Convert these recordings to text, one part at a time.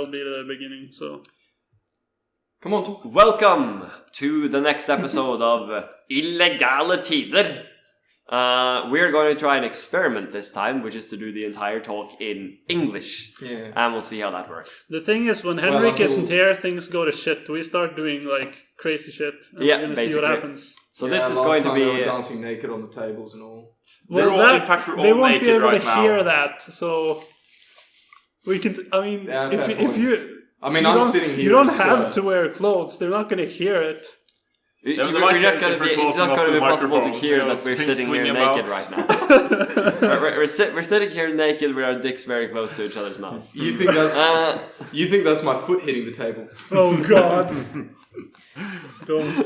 that'll be the beginning. So, come on, talk. Welcome to the next episode of Illegale Tider. We're going to try an experiment this time, which is to do the entire talk in English. Yeah. And we'll see how that works. the thing is, when Henrik isn't here, things go to shit. We start doing like crazy shit. And Yeah, we're gonna basically. see what happens. So this is going to be... They were dancing naked on the tables and all. Well, in fact, we're they all won't be naked able right to now. hear that, so we can. Yeah, fair if point. you, I mean, you I'm don't- sitting here. You don't in have skirt. to wear clothes. They're not going to hear it. Yeah, but We're the not mic gonna be, is it's not close going to be enough to possible to the hear microphone. that we're Things sitting here swing naked about. right now. we're sitting here naked with our dicks very close to each other's mouths. You think that's my foot hitting the table? Oh God! Don't.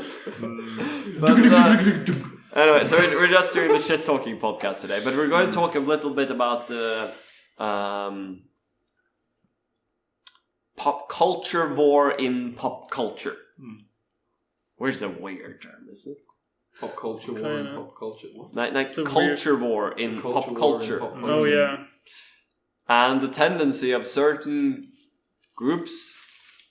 Anyway, so we're just doing the shit talking podcast today, but we're going to talk a little bit about the pop culture war in pop culture. Where's a weird term, isn't it? Pop culture war and pop culture. What? Like It's a culture war in Culture pop war culture. in pop culture. Oh yeah. And the tendency of certain groups,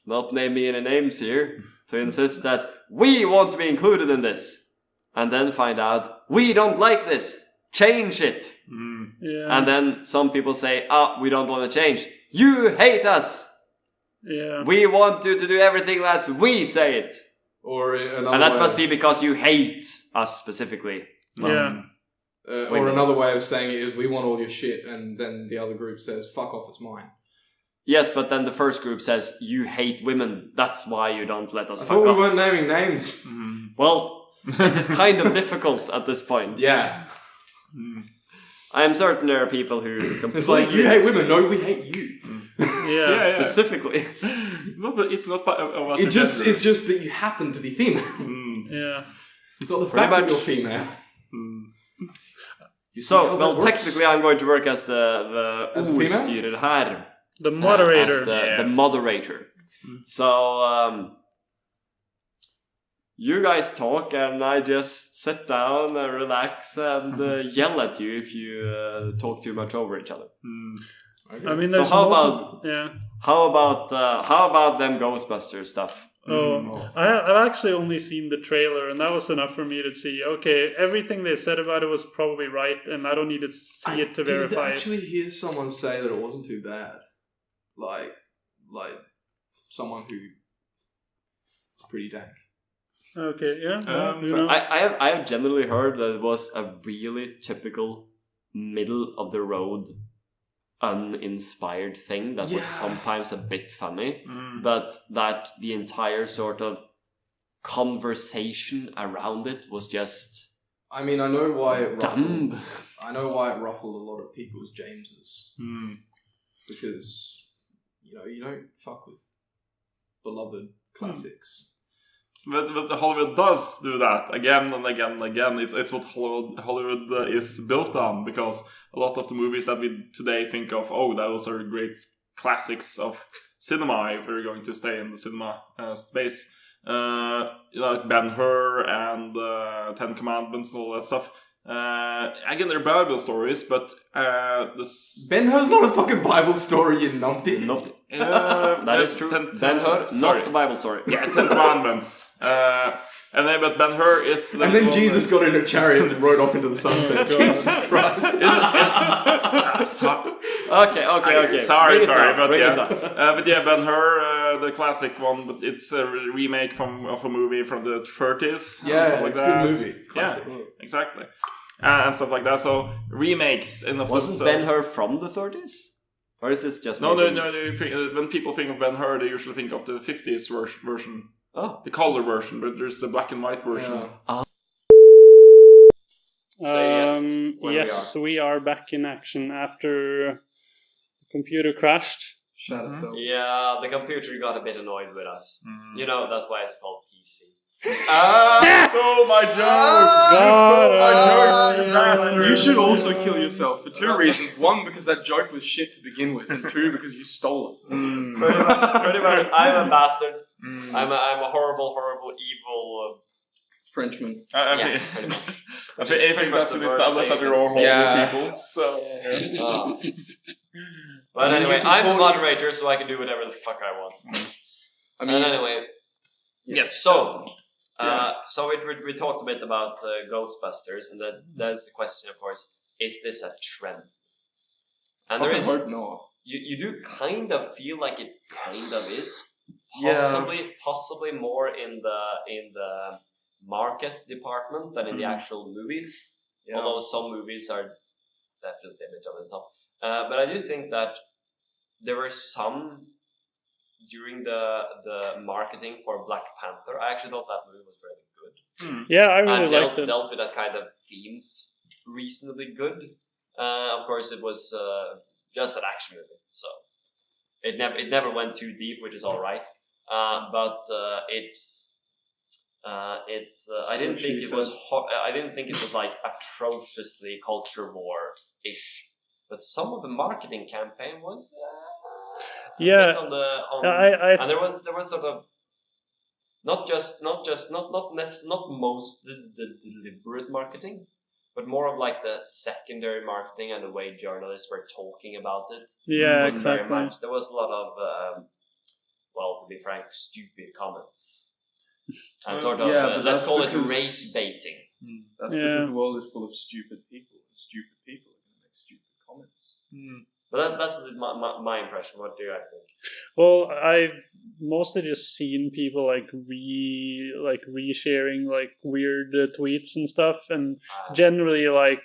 not naming any names here, to insist that we want to be included in this. And then find out, we don't like this. Change it. Yeah. And then some people say, we don't want to change. You hate us. Yeah. We want you to do everything as we say it. Or another And that way must be because you hate us specifically. Yeah. or another way of saying it is we want all your shit, and then the other group says fuck off, it's mine. Yes, but then the first group says, you hate women. That's why you don't let us I fuck thought we off. weren't naming names. Well, it is kind of difficult at this point. Yeah. I am certain there are people who completely... It's like, you hate women. No, we hate you. Yeah. Specifically. It's not about It's just that you happen to be female. Yeah. It's not the Pretty fact that much. you're female. You see So, how well, that works? technically I'm going to work as the As a female? ordstyrer här. The moderator. As the moderator. So, you guys talk and I just sit down and relax and yell at you if you talk too much over each other. Okay. I mean, So there's how yeah. How about them Ghostbusters stuff? I've actually only seen the trailer, and that was enough for me to see. Okay, everything they said about it was probably right, and I don't need to see it to verify I did actually it. hear someone say that it wasn't too bad. Like someone who is pretty dank. Okay, yeah. Well, who knows? I have generally heard that it was a really typical middle of the road uninspired thing that was sometimes a bit funny, but that the entire sort of conversation around it was just I mean, I know why it dumb. ruffled. I know why it ruffled a lot of people's Jameses. Because you don't fuck with beloved classics. But Hollywood does do that again and again and again. It's what Hollywood is built on, because a lot of the movies that we today think of, those are great classics of cinema if we're going to stay in the cinema space. Like Ben-Hur and Ten Commandments and all that stuff. Again, they're Bible stories, but this Ben-Hur's not a fucking Bible story, you numpty. Nope. That is true. Ben-Hur, not the Bible story. Yeah, Ten Commandments. But Ben-Hur is... And then Jesus got in a chariot and rode off into the sunset. Jesus Christ. Okay. Sorry, Bring it down, but bring yeah. it down. But yeah, Ben-Hur, the classic one, but it's a remake of a movie from the 30s. Yeah, it's a good movie. Classic. Yeah, exactly. And stuff like that. So, remakes in of Wasn't Ben-Hur from the 30s? Or is this just... No. When people think of Ben-Hur, they usually think of the 50s version. Oh. The color version, but there's the black and white version. Yes, we are back in action after the computer crashed. Yeah, the computer got a bit annoyed with us. That's why it's called PC. Oh my joke! You should also kill yourself for two reasons. One, because that joke was shit to begin with, and two, because you stole it. Pretty much. I'm a bastard. I'm a horrible, evil Frenchman. pretty much. I think that's been established that we're all horrible people. So, But And anyway, you can I'm the call- moderator, so I can do whatever the fuck I want. I mean, And anyway, Yes. so Yeah. so we talked a bit about Ghostbusters, and that's the question, of course: is this a trend? And there I is hope not. you do kind of feel like it kind of is. Yeah. Possibly more in the market department than in the actual movies. Yeah. Although some movies are definitely a bit over the top. But I do think that there were some during the marketing for Black Panther. I actually thought that movie was really good. Yeah, I really And liked it. dealt with that kind of themes reasonably good. Of course, it was just an action movie, so it never went too deep, which is all right. But I didn't think it was I didn't think it was like atrociously culture war-ish. But some of the marketing campaign was a bit on and there was sort of not most the deliberate marketing, but more of like the secondary marketing and the way journalists were talking about it. Yeah, was very exactly. much. There was a lot of well, to be frank, stupid comments. And sort of, but let's that's call it because- race baiting. That's Yeah. because the world is full of stupid people, and stupid people are going to make stupid comments. But that's my impression. What do you guys think? Well, I've mostly just seen people like resharing like weird tweets and stuff, and generally like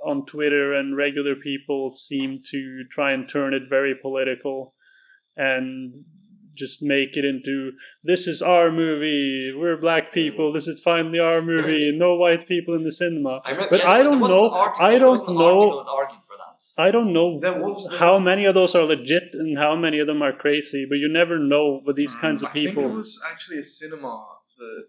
on Twitter and regular people seem to try and turn it very political and just make it into, this is our movie, we're black people, this is finally our movie, no white people in the cinema. But I don't know. I don't know. I don't know how many of those are legit and how many of them are crazy, but you never know with these kinds of I think it people. was actually a cinema that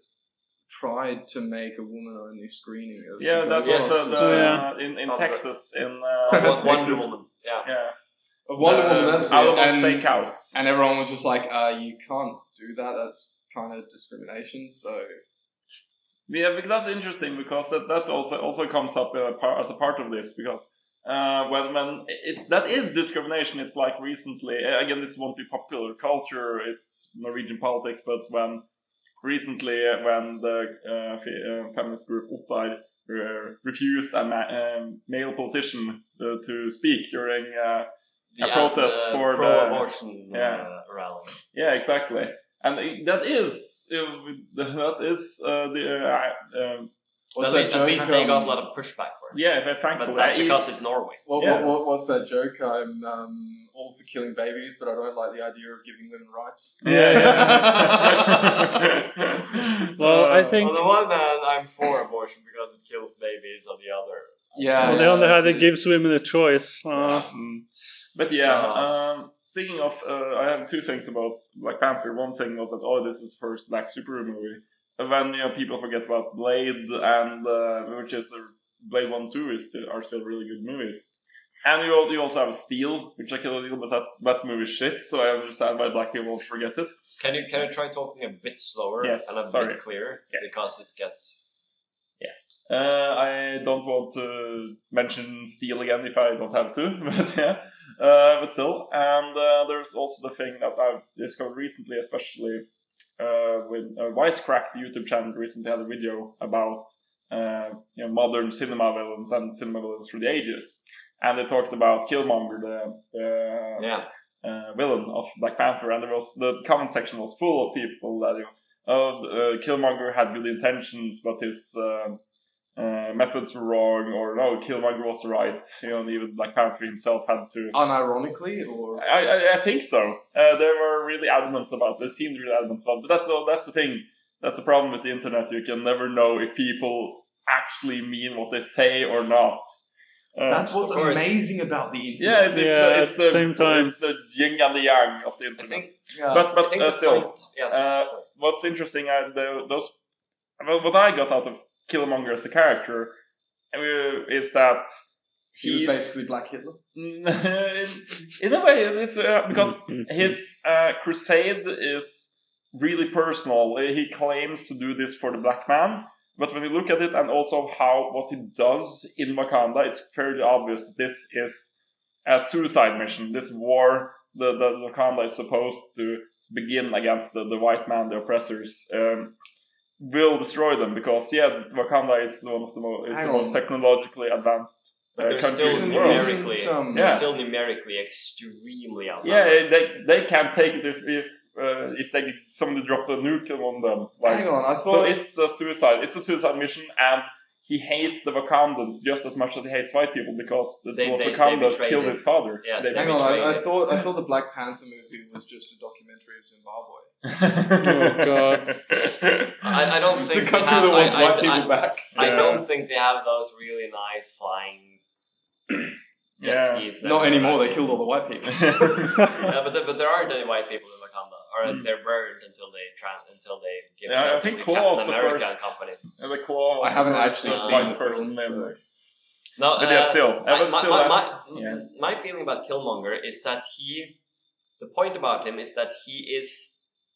tried to make a woman-only screening of Yeah, that's Yes. also Yeah. in Texas. In Wonder Texas. Woman. Yeah. Yeah. Of Wonder Woman, that's Alamo it. Steakhouse. And everyone was just like, you can't do that, that's kind of discrimination, so... Yeah, because that's interesting because that also comes up as a part of this because that is discrimination. It's like recently, again, this won't be popular culture, it's Norwegian politics, but when the feminist group Ottar refused a male politician to speak during a protest for pro-abortion the rally. Yeah, exactly, and that is the What's At that least joke? they got a lot of pushback for it. yeah, But thankfully. that's because it's Norway. What's that joke? I'm all for killing babies, but I don't like the idea of giving women rights. Well, I think On the one hand, I'm for abortion because it kills babies. On the other, Yeah. on the other hand, it gives women a choice. But yeah, speaking of, I have two things about Black Panther. One thing was that this is first black superhero movie. And then people forget about Blade and which is Blade 1, 2 are still really good movies. And you also have Steel, which I kill a little bit. That movie shit. So I understand why black people forget it. can you try talking a bit slower Yes, and a sorry. bit clearer because it gets. I don't want to mention Steel again if I don't have to, but yeah, but still. And there's also the thing that I've discovered recently, especially when Wisecrack, the YouTube channel, recently had a video about modern cinema villains and cinema villains through the ages, and they talked about Killmonger, the villain of Black Panther, and the comment section was full of people that Killmonger had good intentions, but his methods were wrong, or no, Killmonger was right. Even Black Panther himself had to. Unironically, or I think so. They were really adamant about. They seemed really adamant about. But that's the thing. That's the problem with the internet. You can never know if people actually mean what they say or not. that's what's Of course. amazing about the Yeah, internet. at the same time. it's the yin and the yang of the I internet. think. But I think the still, point. Yes. what's interesting, what I got out of Killmonger as a character is that He was he's basically Black Hitler. in a way, it's because his crusade is really personal. He claims to do this for the black man, but when you look at it and also what he does in Wakanda, it's fairly obvious that this is a suicide mission. This war, the Wakanda is supposed to begin against the white man, the oppressors, will destroy them because Wakanda is one of the most technologically advanced but they're countries still in the world. they're still numerically extremely outnumbered. Yeah, they can't take it if somebody dropped a nuke on them. Like, hang on, I thought... So it's a suicide. It's a suicide mission, and he hates the Wakandans just as much as he hates white people because the Wakandans killed his father. Yes, hang on, I thought the Black Panther movie was just a documentary of Zimbabwe. Oh God! I don't think the country that wants white people back. I don't think they have those really nice flying jet skis. Not anymore. They killed all the white people. but there aren't any white people in Wakanda, or they're burned until they give I it think to Claw Captain America and company. The Claw. I haven't actually seen the person. No, but still. My feeling about Killmonger is that the point about him is that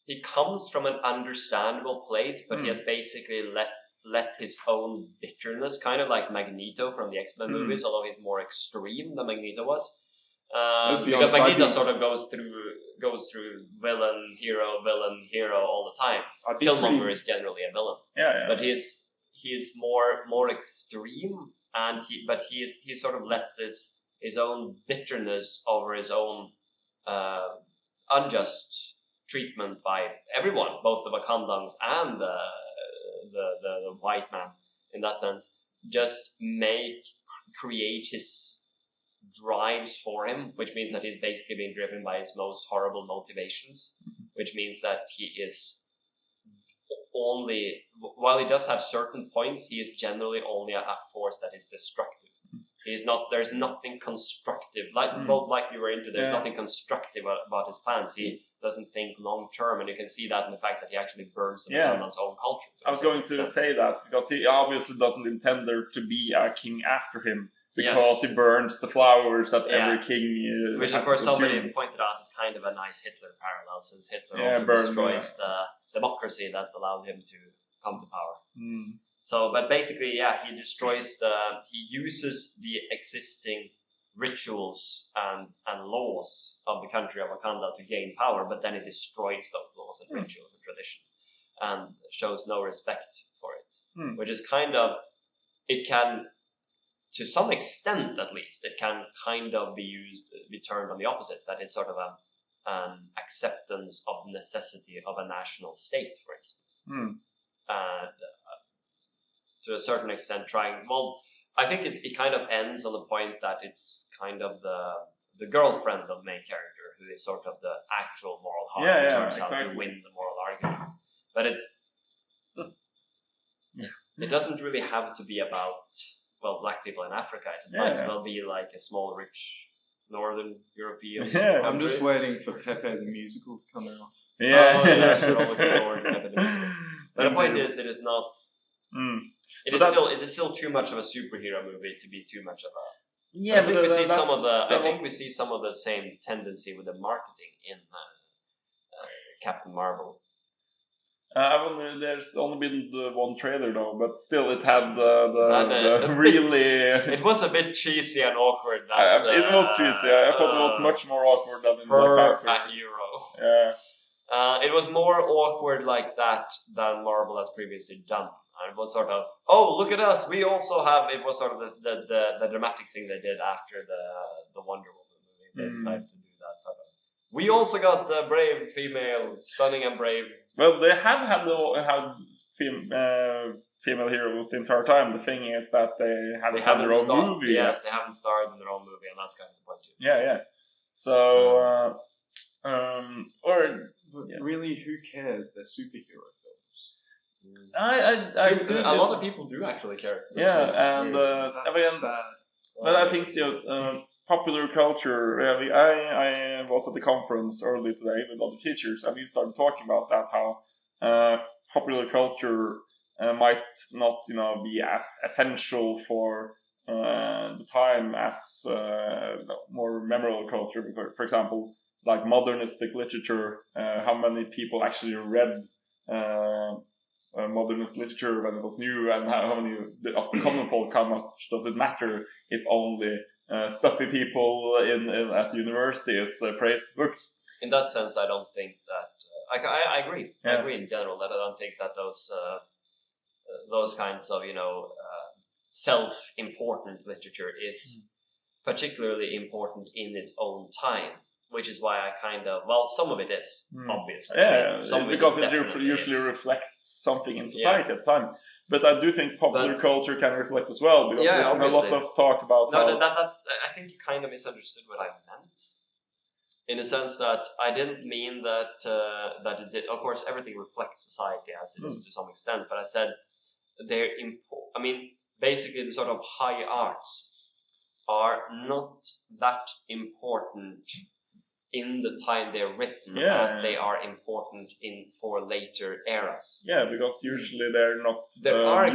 he comes from an understandable place, but he has basically let his own bitterness, kind of like Magneto from the X-Men movies, although he's more extreme than Magneto was. Because Magneto sort of goes through villain hero all the time. Killmonger is generally a villain. But he's more extreme, and he sort of let his own bitterness over his own unjust treatment by everyone, both the Wakandans and the white man, in that sense, just create his drives for him, which means that he's basically being driven by his most horrible motivations, which means that he is only, while he does have certain points, he is generally only a force that is destructive. There's nothing constructive, like we were into, there's nothing constructive about his plans. He doesn't think long term, and you can see that in the fact that he actually burns Wakandans' own culture. I was going to say that, because he obviously doesn't intend there to be a king after him, because he burns the flowers that every king which of course somebody pointed out is kind of a nice Hitler parallel, since Hitler also destroys the democracy that allowed him to come to power. So, but basically, he destroys he uses the existing rituals and laws of the country of Wakanda to gain power, but then he destroys those laws and rituals and traditions, and shows no respect for it. Which is kind of, it can, to some extent at least, it can kind of be turned on the opposite, that it's sort of an acceptance of necessity of a national state, for instance. And to a certain extent I think it kind of ends on the point that it's kind of the girlfriend of the main character who is sort of the actual moral heart who turns out to win the moral argument. But it doesn't really have to be about, black people in Africa. It might as well be like a small, rich, northern European country. I'm just waiting for Pepe the musical to come out. But the point is, it is not... It is still too much of a superhero movie to be too much of a... I think we see some of the same tendency with the marketing in Captain Marvel. There's only been the one trailer though, but still it had the really... It was a bit cheesy and awkward. It was cheesy. I thought it was much more awkward than in Black Panther. A hero. Yeah. It was more awkward like that than Marvel has previously done. And it was sort of, oh, look at us, we also have... It was sort of the dramatic thing they did after the Wonder Woman movie. They decided to do that sort of. We also got the brave female, stunning and brave. Well, they have had female heroes the entire time. The thing is that they haven't had their own movie. Yes, they haven't starred in their own movie, and that's kind of the point too. Yeah. So, really, who cares? They're superhero films. A lot of people do actually care. Yeah, and but I think popular culture. I was at the conference earlier today with other teachers, and we started talking about that, how popular culture might not, be as essential for the time as more memorable culture. For example, like modernistic literature. How many people actually read modernist literature when it was new, and how many of the common folk? How much does it matter if only stuffy people at the universities praised books. In that sense, I don't think that. I agree. Yeah. I agree in general that I don't think that those kinds of self-important literature is particularly important in its own time. Which is why I some of it is, obviously. Yeah, some of because it definitely usually is. reflects something in society at the time. But I do think popular culture can reflect as well, because there's been a lot of talk about I think you kind of misunderstood what I meant. In the sense that I didn't mean that it did. Of course, everything reflects society as it is to some extent, but I said basically the sort of high arts are not that important in the time they're written as they are important for later eras. Yeah, because usually they're not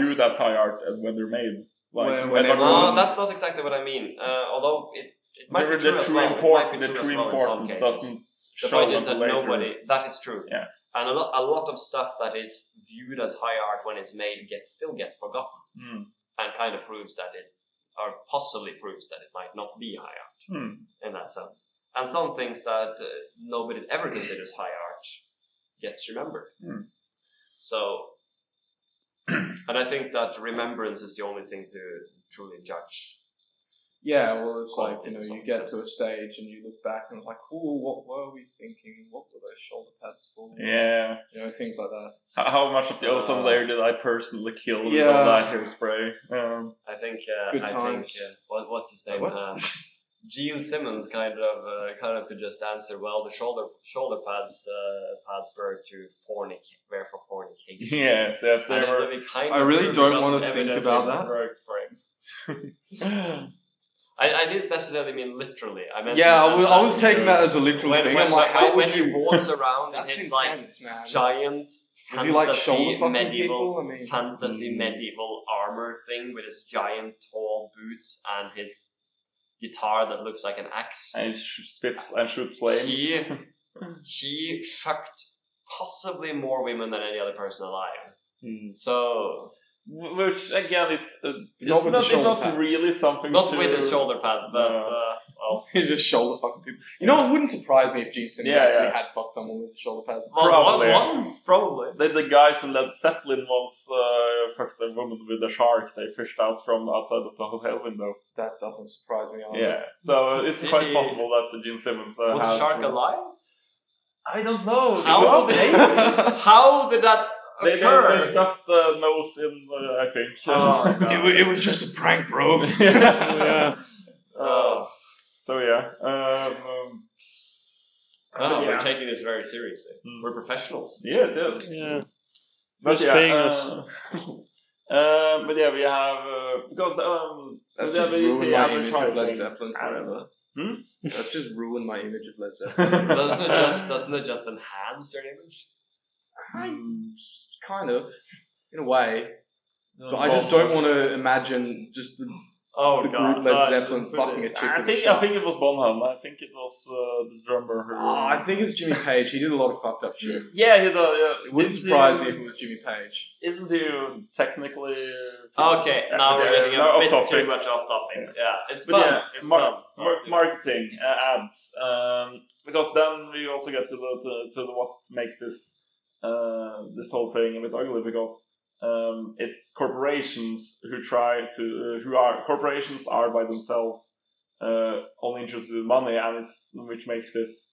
viewed as high art when they're made. That's not exactly what I mean. Although it might be true as well. The true importance doesn't the show point is that later. that is true. Yeah. And a lot of stuff that is viewed as high art when it's made still gets forgotten. And kind of proves that or possibly proves that it might not be high art in that sense. And some things that nobody ever considers high art gets remembered. So, and I think that remembrance is the only thing to truly judge. Yeah, well, it's like, you get to a stage and you look back and it's like, oh, what were we thinking? What were those shoulder pads for? Yeah. Things like that. How much of the ozone layer did I personally kill with all that hairspray? I think, what's his name? Gene Simmons kind of could just answer. Well, the shoulder pads were for fornication. Yes, they were. I really don't want to think about that. I didn't necessarily mean literally. I meant I was taking that as a literal thing. I'm like, how when he walks around in his giant fantasy medieval armor thing with his giant tall boots and his guitar that looks like an axe. And he shoots flames. He fucked possibly more women than any other person alive. So, which again, it's not really something. Not with his shoulder pads, but he just shoulder fucking people. It wouldn't surprise me if Gene Simmons actually had fucked someone with shoulder pads. Probably. The guys in Led Zeppelin once fucked a woman with a shark they fished out from outside of the hotel window. That doesn't surprise me either. Yeah, so it's quite possible that the Gene Simmons was the shark alive? I don't know. How did that occur? They stuffed the nose in, I think. It was just a prank, bro. So yeah. We're taking this very seriously. We're professionals. Yeah, it is. Yeah. But Who's paying us? But yeah, we have because that's just ruined my image of Led Zeppelin forever. That's just ruined my image of Led Zeppelin. Doesn't it just enhance their image? Kind of, in a way. But I just don't want to imagine just the group Led Zeppelin fucking a chick. I think it was Bonham. I think it was the drummer. I think it's Jimmy Page. He did a lot of fucked up shit. Yeah, he does. Yeah. It wouldn't surprise me if it was Jimmy Page. Isn't he technically? Okay, now we're getting a bit too much off topic. Yeah, it's fun. Yeah, it's fun. Marketing ads, because then we also get to what makes this whole thing a bit ugly, because it's corporations corporations are by themselves only interested in money, and which makes this,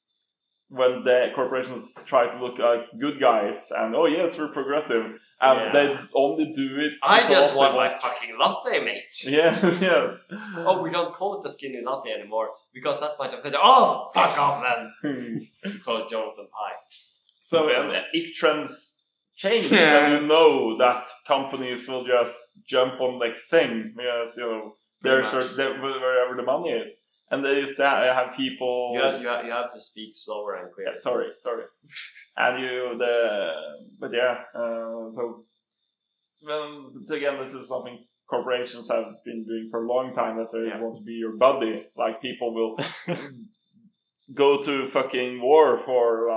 when the corporations try to look like good guys and yes, we're progressive, and they only do it. I just want my fucking latte, mate. Yeah, yes. Oh, we don't call it the skinny latte anymore because that might offend. Oh, fuck off, man. We call it Jonathan Pie. So if trends change, then you know that companies will just jump on the next thing, because wherever the money is, and there is that I have people. You have to speak slower and clearer. Yeah, sorry. And so again, this is something corporations have been doing for a long time, that they want to be your buddy. Like, people will go to fucking war for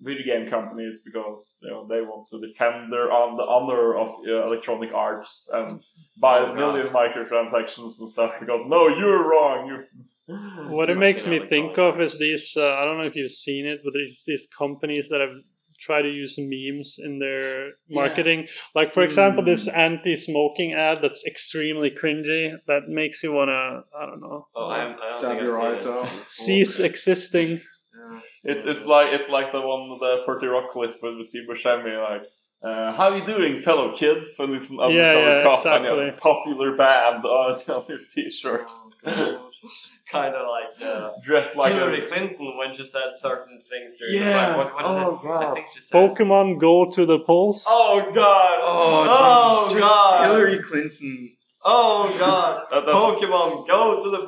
video game companies because they want to defend the honor of Electronic Arts and buy a million microtransactions and stuff because no, you're wrong. What it makes me think of is these. I don't know if you've seen it, but there's these companies that have tried to use memes in their marketing. Like for example, this anti-smoking ad that's extremely cringy that makes you wanna, I don't know, stab your eyes out. cease existing. It's like the one with the 30 Rock clip with Steve Buscemi, like, how you doing, fellow kids? When it's an undercover cop and he has a popular band on his t-shirt. Kind of like dressed like Hillary Clinton when she said certain things during Yeah. what I think she said. Pokemon Go to the polls. Oh God! Oh God! Hillary Clinton. Oh God! That's Pokemon, go to the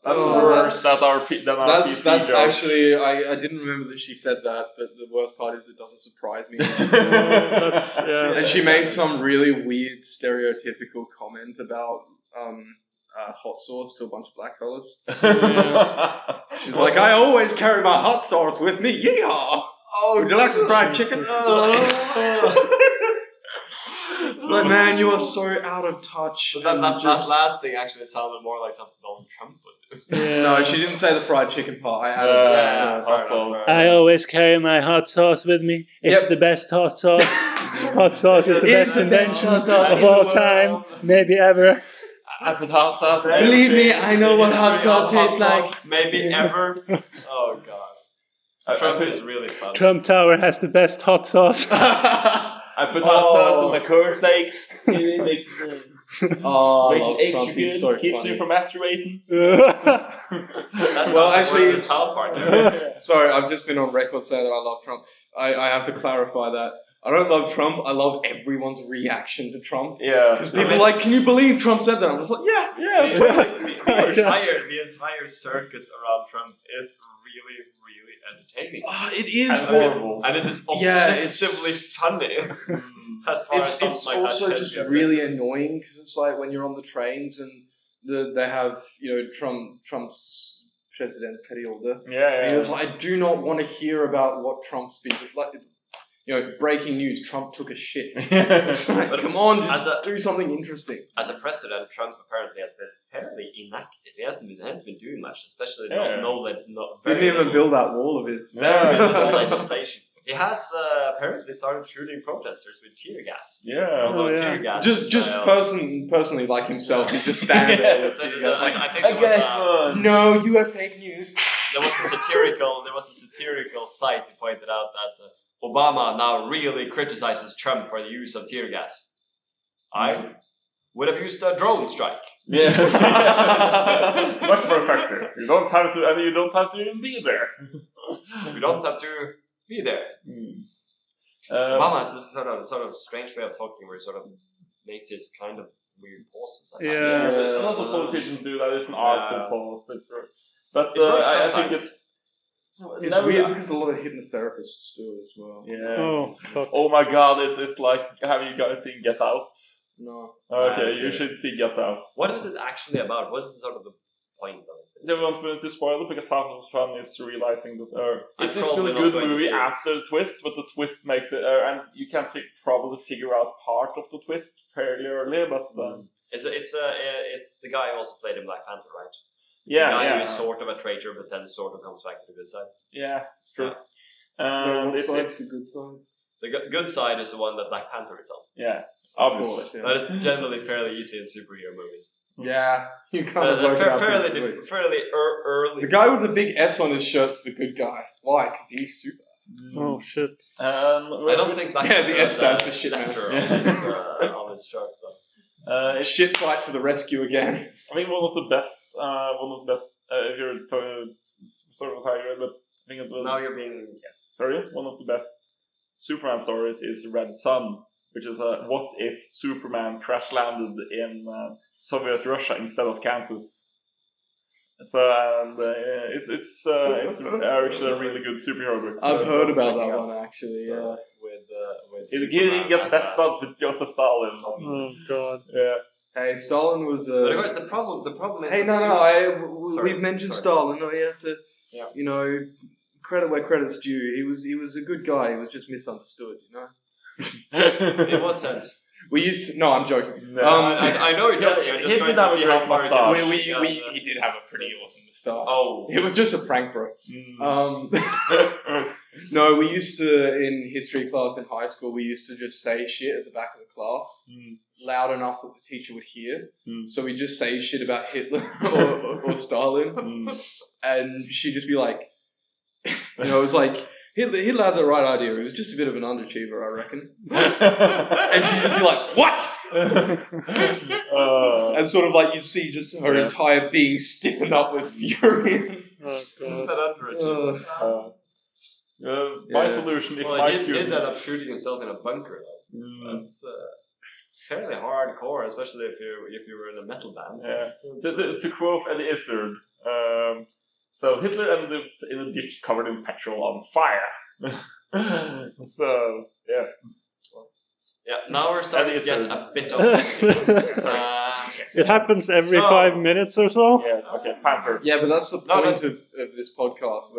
That's worse than our That's PC joke. actually, I didn't remember that she said that, but the worst part is it doesn't surprise me. And she made some really weird stereotypical comment about hot sauce to a bunch of black fellas. She's like, I always carry my hot sauce with me. Yeehaw! Oh, would you like some fried chicken? It's like, man, you are so out of touch. But that last thing actually sounded more like something Donald Trump would do. Yeah. No, she didn't say the fried chicken part. I added Fair enough. I always carry my hot sauce with me. It's the best hot sauce. Hot sauce is the best invention of all time, maybe ever. I put hot sauce. Believe me, I know what hot sauce tastes like. Maybe ever. Oh God. Trump is really fun. Trump Tower has the best hot sauce. I put hot sauce on the cornflakes. It makes it extra good. So Keeps funny. you from masturbating. Well, actually, South Park. sorry, I've just been on record saying that I love Trump. I have to clarify that. I don't love Trump. I love everyone's reaction to Trump. Yeah. Because people are like, can you believe Trump said that? I'm just like, yeah. The entire circus around Trump is really, really entertaining. It is horrible. And it is objectively funny. As far as It's something like also that just can be. really annoying because it's like when you're on the trains and they have, Trump's president, perioder. And it's like, I do not want to hear about what Trump's been like. Breaking news, Trump took a shit. It's like, come on, just do something interesting. As a president, Trump apparently has been fairly inactive. He hasn't been doing much, especially Yeah. Didn't even build that wall of his. very little legislation. He has apparently started shooting protesters with tear gas. Yeah. Although Oh, yeah. tear gas Just personally, like himself, he just stand there. with tear gas. I think there was No, you have fake news. there was a satirical site who pointed out that Obama now really criticizes Trump for the use of tear gas. I would have used a drone strike. Yeah. Much more effective. You don't have to even be there. We don't have to be there. Obama has this sort of strange way of talking where he sort of makes his kind of weird pauses. A lot of politicians do that. It's an art to pause. But It works I think sometimes. It's weird because a lot of hypnotherapists do it as well. Yeah. Oh, fuck. Oh my God! It's like, have you guys seen Get Out? No. Okay, you should see Get Out. What is it actually about? What is sort of the point of it? They want to spoil it because half of the fun is realizing that it's I'm still a probably good not going to movie see it. after the twist, but the twist makes it, and you can probably figure out part of the twist fairly early, but It's the guy who also played in Black Panther, right? yeah, The guy yeah, who is sort of a traitor, but then sort of comes back to the good side. yeah, it's true. What It's side's the good side? The good side is the one that Black Panther is on. yeah, Of obviously. course, yeah. But it's generally fairly easy in superhero movies. Yeah, you kind of work it out pretty quick. fairly early. The guy with the big S on his shirt's the good guy. Why? Because he's super. Oh, shit. I don't think Black Yeah, Panther the S has stands a for shit, man. letter on his shirt, though. Shit fight to the rescue again. I think one of the best, if you're talking sort of higher, but I think it was. Now you're being One of the best Superman stories is Red Sun, which is a what if Superman crash landed in Soviet Russia instead of Kansas. So it's actually a really good superhero book. I've heard about that one actually. Yeah. with You Superman get as best a- buds with Joseph Stalin. Oh, God. Yeah. Hey, Stalin was. But of course, the problem is. Hey, with no, Superman- we've mentioned Sorry. Stalin. No, you have to, Yeah. credit where credit's due. He was a good guy. He was just misunderstood, you know. In what sense? We used to, no, I'm joking. No. I know you're joking. I'm just trying to see how far He did have a pretty awesome moustache. Oh. It was just a prank, bro. No, we used to, in history class in high school, we used to just say shit at the back of the class, loud enough that the teacher would hear. So we just say shit about Hitler or Stalin, and she'd just be like, you know, it was like, Hitler had the right idea. He was just a bit of an underachiever, I reckon. And she'd just be like, what? And sort of like you'd see just her entire being stiffen up with fury. Oh, God. That underachiever. My solution, if my he students... did end up shooting himself in a bunker, though. That's fairly hardcore, especially if you were in a metal band. Yeah. To quote Eddie Izzard, so Hitler ended up in a ditch covered in petrol on fire. So, yeah. Yeah, now we're starting to get a bit of... It happens every 5 minutes or so. Yes, okay, Panther. Yeah, but that's the point of this podcast.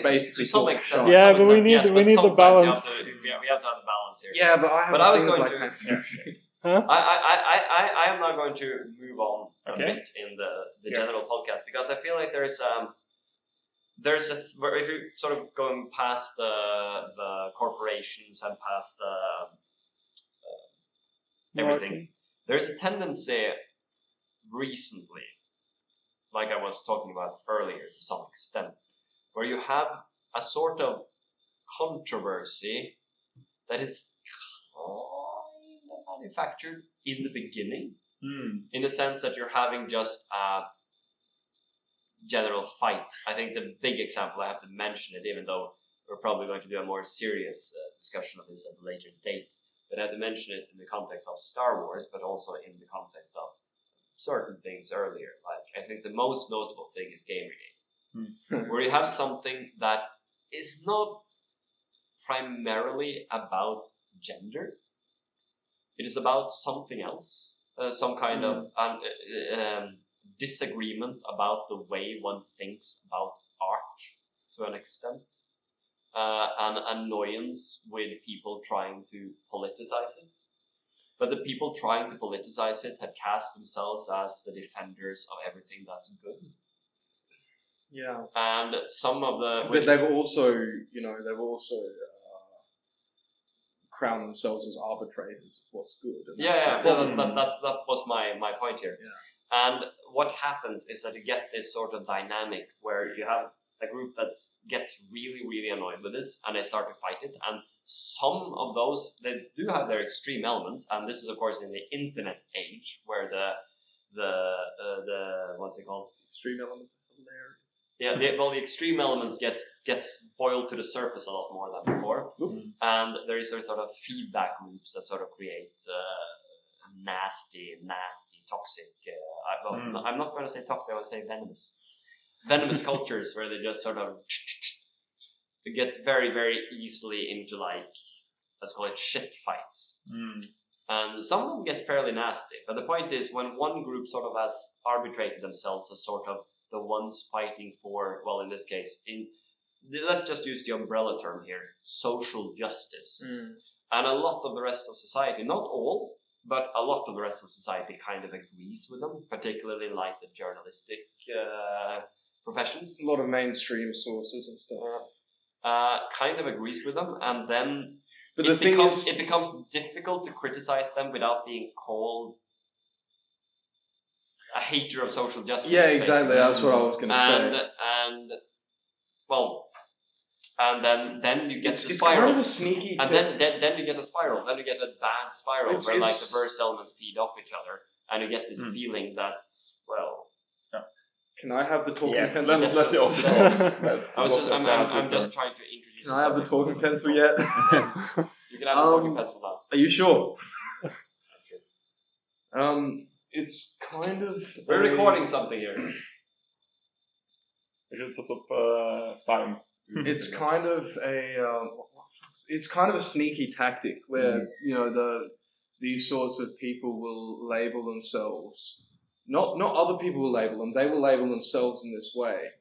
Basically, to some extent. Yeah, but we need the balance. We have to have the balance here. Yeah, but I was going to. Huh? I am now going to move on a bit in the Yes. general podcast because I feel like there's if you're sort of going past the corporations and past everything, there's a tendency recently, like I was talking about earlier to some extent, where you have a sort of controversy that is kind of manufactured in the beginning, in the sense that you're having just a general fight. I think the big example, I have to mention it, even though we're probably going to do a more serious discussion of this at a later date, but I have to mention it in the context of Star Wars, but also in the context of certain things earlier. Like, I think the most notable thing is Gamergate, where you have something that is not primarily about gender. It is about something else, some kind of disagreement about the way one thinks about art to an extent, an annoyance with people trying to politicize it. But the people trying to politicize it have cast themselves as the defenders of everything that's good. Yeah. And some of the... But they've also crowned themselves as arbitrators of what's good. That was my point here. Yeah. And what happens is that you get this sort of dynamic where you have a group that gets really, really annoyed with this, and they start to fight it. And some of those, they do have their extreme elements, and this is of course in the internet age where the what's it called? Extreme elements are hilarious. Yeah, the extreme elements gets boiled to the surface a lot more than before, and there is a sort of feedback loops that sort of create nasty, toxic. I'm not going to say toxic. I would say venomous cultures where they just sort of it gets very, very easily into, like, let's call it shit fights. And some of them get fairly nasty. But the point is, when one group sort of has arbitrated themselves as sort of the ones fighting for, well, in this case, let's just use the umbrella term here, social justice. And a lot of the rest of society, not all, but a lot of the rest of society kind of agrees with them, particularly in like the journalistic professions. A lot of mainstream sources and stuff. Kind of agrees with them, and then but it becomes difficult to criticize them without being called a hater of social justice. Yeah, exactly. That's what I was going to say. And then you get the it's spiral. Kind of a sneaky. And then you get a spiral. Then you get a bad spiral where like the first elements feed off each other, and you get this feeling that, well. Can I have the talking pencil? Let the officer talk. I'm just trying to introduce. Can I have the talking pencil yet? You can have the talking pencil now. Are you sure? It's kind of. We're recording something here. We should put up sign. It's kind of a sneaky tactic where these sorts of people will label themselves. Not other people will label them. They will label themselves in this way,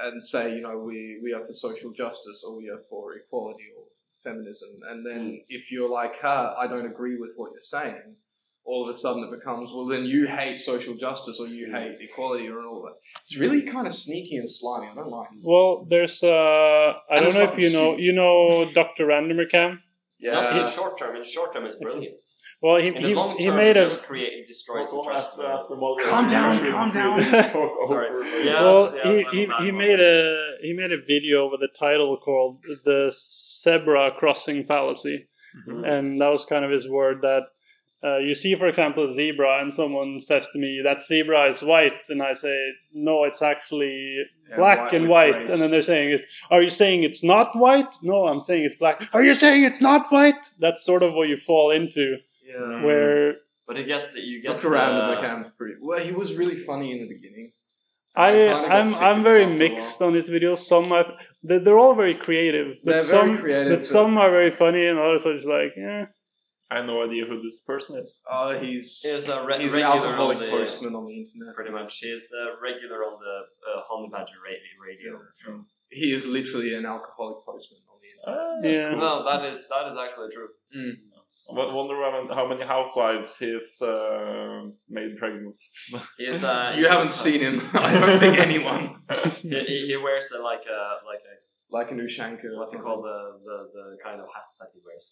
and say, we are for social justice or we are for equality or feminism, and then if you're like, I don't agree with what you're saying, all of a sudden it becomes, well, then you hate social justice or you hate equality or all that. It's really kind of sneaky and slimy. I don't like it. Well, there's I don't know if you know Dr. Randomer Cam. Yeah. Not in the short term. In the short term, it's brilliant. Well, in the long term, made it just destroys the trust. Calm down. Sorry. He made a video with a title called "The Zebra Crossing Fallacy," and that was kind of his word that. You see, for example, a zebra, and someone says to me, that zebra is white, and I say, no, it's actually black and white. Gray. And then they're saying, are you saying it's not white? No, I'm saying it's black. Are you saying it's not white? That's sort of what you fall into. Yeah. Where... But you get Look around the cam's pretty... Well, he was really funny in the beginning. I'm very mixed on his videos. They're all very creative. But some are very funny, and others are just like, I have no idea who this person is. He's an alcoholic postman on the internet. Pretty much. He's a regular on the Honey Badger radio. Yeah. He is literally an alcoholic postman on the internet. Cool. No, that is actually true. I wonder how many housewives he's made pregnant. You haven't seen him. I don't think anyone. He wears like an Ushanka. What's it called? The kind of hat that he wears.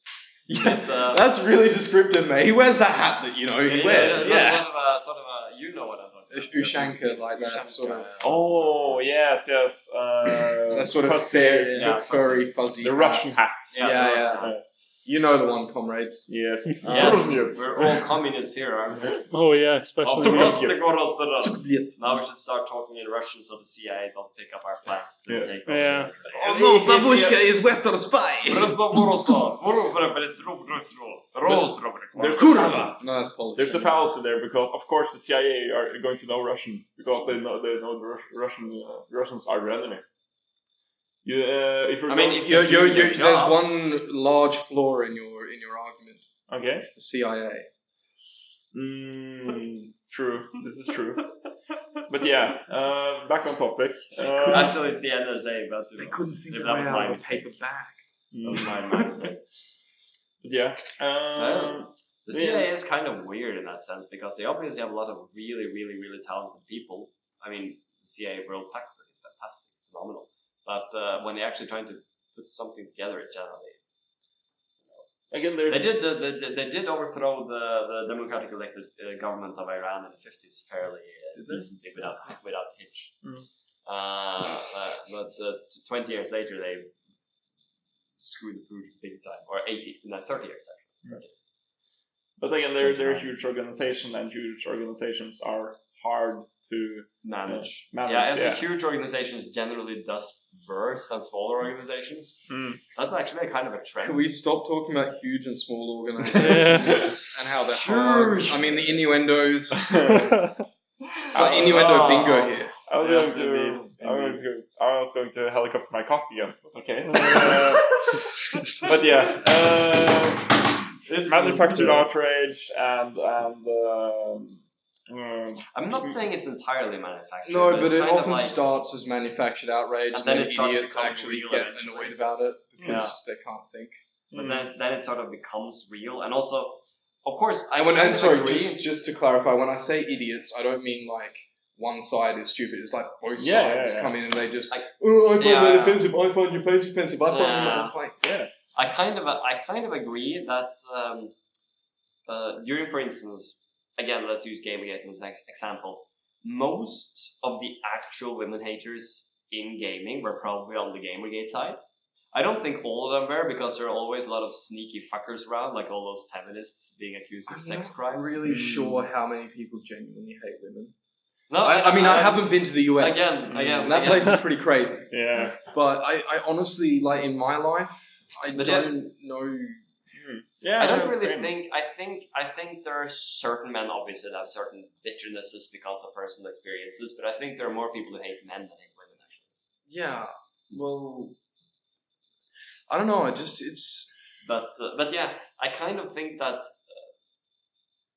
Yeah, that's really descriptive, mate. He wears that hat that he wears. Yeah. Sort of a, you know what I'm talking about. Ushanka, like that sort of. Oh yes. That sort of furry, fuzzy. The Russian hat. Yeah. You know the one, comrades. Yes. We're all communists here, aren't we? Oh yeah, especially. Now we should start talking in Russian so the CIA don't pick up our plans to take over. Yeah. Oh no, Babushka is Western spy. There's a fallacy there because of course the CIA are going to know Russian because they know the Russians are the enemy. There's one large flaw in your argument. Okay. The CIA. True. This is true. But yeah, back on topic. Actually, it's the NSA, but they couldn't think of a way out of a paper bag. That was my mistake. But yeah. The CIA is kind of weird in that sense because they obviously have a lot of really, really, really talented people. I mean, the CIA World Factor is fantastic, phenomenal. But when they're actually trying to put something together, it generally. Again, they did overthrow the democratic elected government of Iran in the 50s fairly decently without hitch. But 20 years later, they screwed the pooch big time, or 30 years actually. But again, they're a huge organization, and huge organizations are hard to manage. A huge organizations generally does worse than smaller organizations. That's actually a kind of a trend. Can we stop talking about huge and small organizations and how they're hard? I mean, the innuendos. Innuendo bingo here. I was going to helicopter my cock again. Okay. But yeah, it's manufactured outrage and I'm not saying it's entirely manufactured. No, but it often starts as manufactured outrage, and then idiots actually get annoyed about it because they can't think. But then it sort of becomes real, and also, of course, just to clarify, when I say idiots, I don't mean like one side is stupid. It's like both sides come in and they just I find that offensive. I find your place offensive. I find it's like I kind of agree that during, for instance. Again, let's use Gamergate as an example. Most of the actual women haters in gaming were probably on the Gamergate side. I don't think all of them were because there are always a lot of sneaky fuckers around, like all those feminists being accused of sex crimes. I'm not really sure how many people genuinely hate women. No, I mean, I haven't been to the US. Again. That place is pretty crazy. Yeah. But I honestly, like in my life, I don't know. Yeah, I don't really think. I think there are certain men, obviously, that have certain bitternesses because of personal experiences. But I think there are more people who hate men than hate women, actually. Yeah. Well, I don't know. But yeah, I kind of think that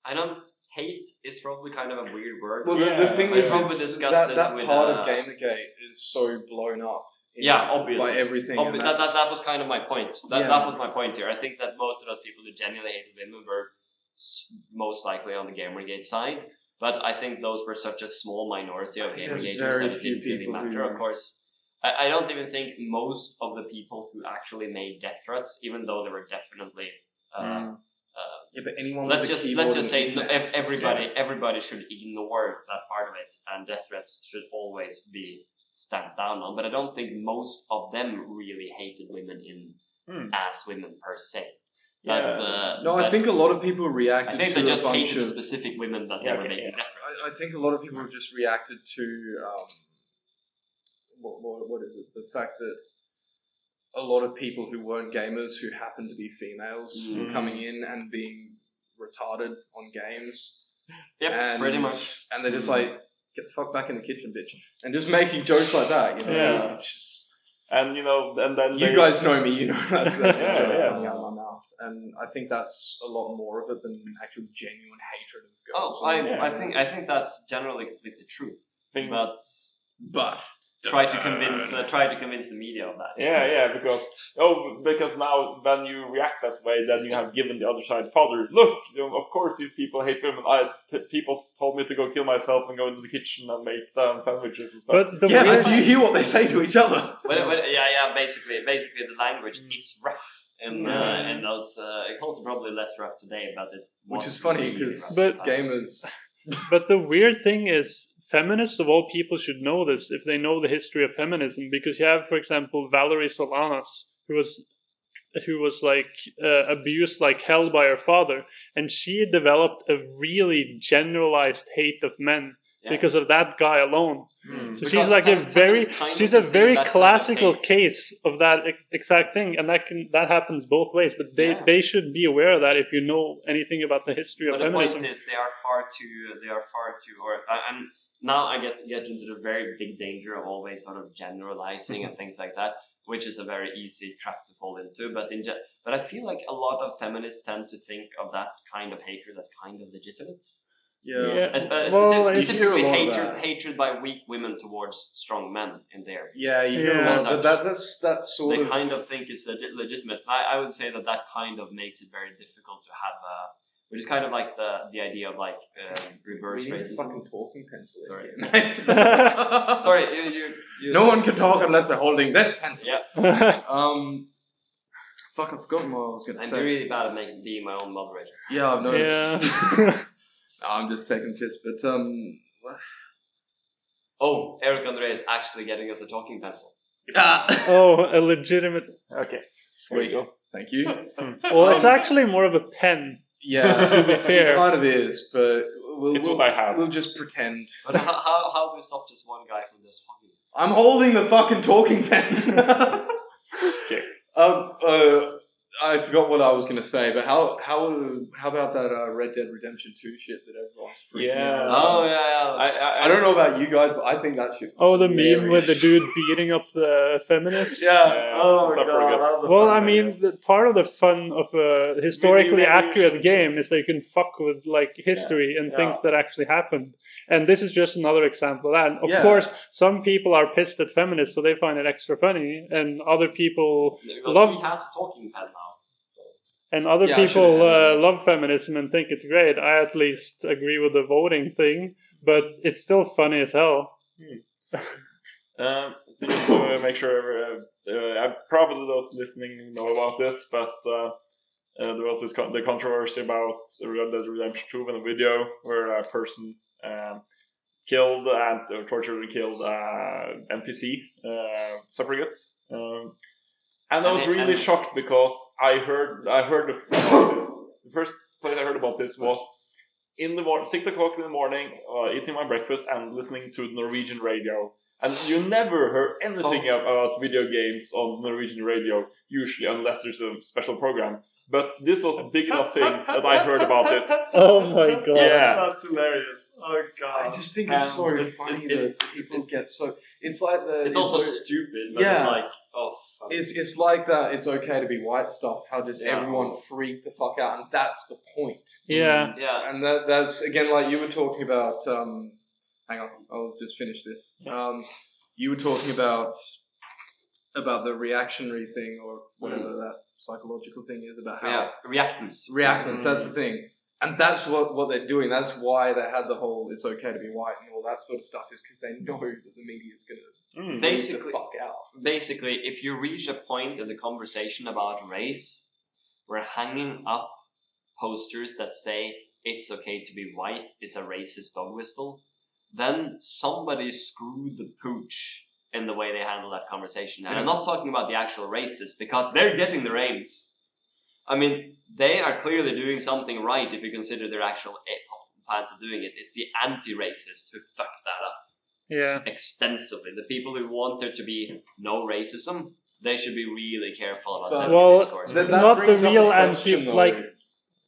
I don't hate is probably kind of a weird word. Well, the thing is, probably discussed that this that with, part of Gamergate is so blown up. Obviously. By everything. That was kind of my point. That was my point here. I think that most of those people who genuinely hated women were most likely on the Gamergate side. But I think those were such a small minority of Gamergaters that it didn't really matter. Of course, I don't even think most of the people who actually made death threats, even though there were definitely but anyone let's just say everybody should ignore that part of it, and death threats should always be stamped down on. But I don't think most of them really hated women as women per se. I think a lot of people reacted. I think to they just a bunch hated of the specific women that they were making death threats. I think a lot of people just reacted to what is it? The fact that a lot of people who weren't gamers, who happened to be females, were coming in and being retarded on games. Yep, pretty much. And they're just like, get the fuck back in the kitchen, bitch, and just making jokes like that. You know. Yeah. And and then you guys know me. You know that's a joke coming out of my mouth, and I think that's a lot more of it than actual genuine hatred of girls. I think that's generally completely true. But try to convince the media of that. Because now when you react that way, then you have given the other side fodder. Look, of course these people hate women. People told me to go kill myself and go into the kitchen and make sandwiches and stuff. But do you hear what they say to each other? Basically the language is rough. And those it's probably less rough today, but it which is funny because gamers. But the weird thing is, feminists of all people should know this if they know the history of feminism, because you have, for example, Valerie Solanas, who was like abused like hell by her father, and she developed a really generalized hate of men because of that guy alone. So she's like a very classical case of that exact thing, and that happens both ways. But they should be aware of that if you know anything about the history of feminism. The point is they are far too. Now I get into the very big danger of always sort of generalizing and things like that, which is a very easy trap to fall into. But I feel like a lot of feminists tend to think of that kind of hatred as kind of legitimate. Specifically hatred by weak women towards strong men in there. You hear a lot, but that's sort of... They kind of think it's legitimate. I would say that kind of makes it very difficult to have which is kind of like the idea of like reverse racism. Fucking talking pencil. Sorry. Sorry, you. No one can talk unless they're holding this pencil. Yeah. Fuck, I've forgotten what I was going to say. I'm really bad at being my own moderator. Yeah, I've noticed. Yeah. No, I'm just taking shits, but Oh, Eric Andre is actually getting us a talking pencil. A legitimate. Okay. Sweet. Thank you. Well, it's actually more of a pen. Yeah, to be fair. It kind of is, but it's what I have. We'll just pretend. But how do we stop this one guy from just talking? I'm holding the fucking talking pen. Okay. I forgot what I was going to say, but how about that Red Dead Redemption 2 shit that everyone's freaking out? Oh yeah. I don't know about you guys, but I think that shit. The meme with the dude beating up the feminists. Yeah. Oh my god. Well, I mean, part of the fun of a historically accurate game is that you can fuck with like history and things that actually happened. And this is just another example of that. And of course, some people are pissed at feminists, so they find it extra funny, and other people love. He has a talking pen now. And other people love feminism and think it's great. I at least agree with the voting thing, but it's still funny as hell. Just to make sure, probably those listening know about this, but there was the controversy about Red Dead Redemption 2 in a video where a person killed and tortured and killed NPC suffragette. And I was really shocked because I heard about this. The first place I heard about this was in the morning, 6 o'clock in the morning, eating my breakfast and listening to Norwegian radio. And you never hear anything about video games on Norwegian radio, usually, unless there's a special program. But this was a big enough thing that I heard about it. Oh my god. Yeah. That's hilarious. Oh god. I just think it's so funny that people get so... It's like the... It's also stupid, but it's like, oh It's like that. It's okay to be white stuff. How just everyone freaked the fuck out, and that's the point. Yeah. Yeah. And that's again like you were talking about. Hang on, I'll just finish this. You were talking about the reactionary thing or whatever that psychological thing is about how reactance. That's the thing. And that's what they're doing. That's why they had the whole "it's okay to be white" and all that sort of stuff. Is because they know that the media is gonna basically the fuck out. Basically, if you reach a point in the conversation about race, where hanging up posters that say "it's okay to be white" is a racist dog whistle, then somebody screwed the pooch in the way they handle that conversation. And I'm not talking about the actual racists because they're getting their aims. I mean, they are clearly doing something right if you consider their actual plans of doing it. It's the anti-racists who fucked that up. Yeah. Extensively. The people who want there to be no racism, they should be really careful about sending discourse. That not the brings up real a question, anti, though. like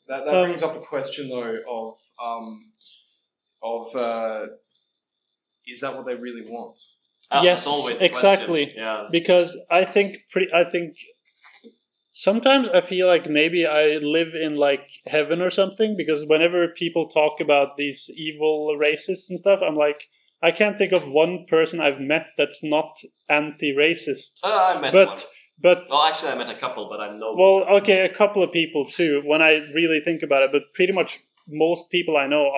that brings up a question though of is that what they really want? yes, always a exactly. Yeah. Because I think sometimes I feel like maybe I live in like heaven or something, because whenever people talk about these evil racists and stuff, I'm like, I can't think of one person I've met that's not anti-racist. I met one. But well, actually, I met a couple, but I know. Well, okay, a couple of people too, when I really think about it. But pretty much most people I know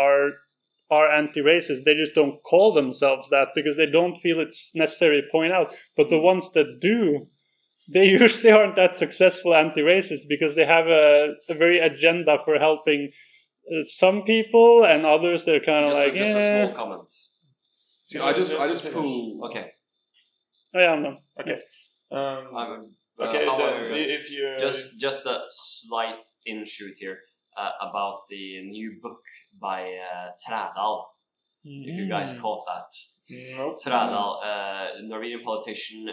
are anti-racist. They just don't call themselves that because they don't feel it's necessary to point out. But the ones that do, they usually aren't that successful anti-racists because they have a very agenda for helping some people, and others they're kind of like, just a small comment. See, I just pull. Okay. Oh, yeah, I'm done. Okay. However, if you just a slight inshoot here about the new book by Trædal. If you guys caught that. Nope. Trædal, Norwegian politician,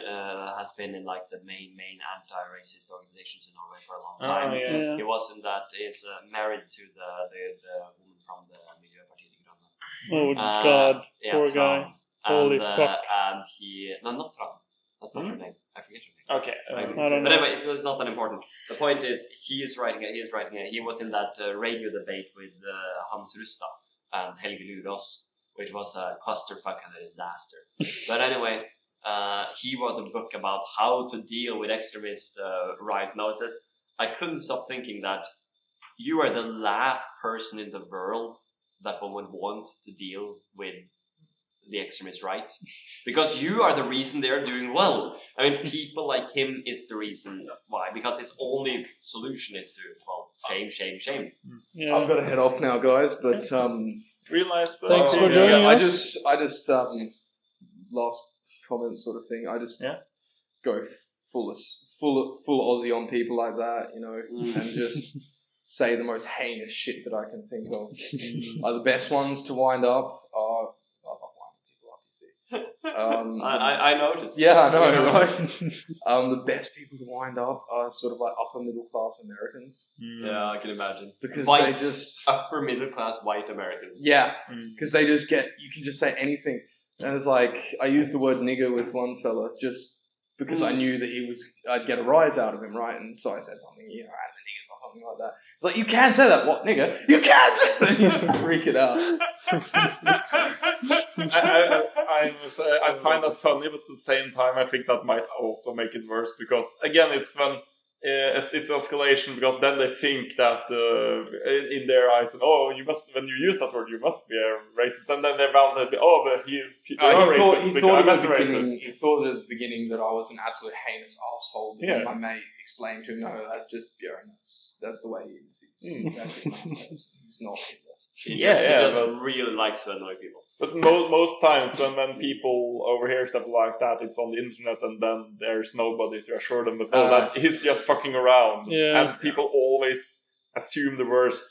has been in like the main anti-racist organizations in Norway for a long time. Yeah. He was in that. He's married to the woman from the Miljøpartiet De Grønne. Oh God, poor guy. Holy fuck. And he not Trump. That's not her name. I forget her name. Okay. I don't know. But anyway, it's not that important. The point is, he was in that radio debate with Hans Rustad and Helge Lurås, which was a clusterfuck and a disaster. But anyway, he wrote a book about how to deal with extremist right now. I couldn't stop thinking that you are the last person in the world that one would want to deal with the extremist right, because you are the reason they are doing well. I mean, people like him is the reason why, because his only solution is to shame. Yeah. I've got to head off now, guys. But Real nice. Thanks for joining us. I just last comment sort of thing. I just go full Aussie on people like that, you know, and just say the most heinous shit that I can think of. The best ones to wind up are. I noticed. Yeah, I know, right? The best people to wind up are sort of like upper middle class Americans. Yeah, I can imagine. Because white, they just upper middle class white Americans. Yeah, because they just you can just say anything, and it's like I used the word nigger with one fella just because I knew that I'd get a rise out of him, right? And so I said something, you know, I'm a nigger or something like that. It's like, you can't say that. What, nigger? You can't! And you just freak it out. I find that funny, but at the same time, I think that might also make it worse because, again, it's when it's escalation, because then they think that in their eyes, when you use that word, you must be a racist, and then they validate, but he thought at the beginning that I was an absolute heinous asshole. But my mate explained to him, no, that's just Björn. That's the way he is. He's not. He just really likes to annoy people. But most times when people overhear stuff like that, it's on the internet, and then there's nobody to assure them that he's just fucking around. And people always assume the worst.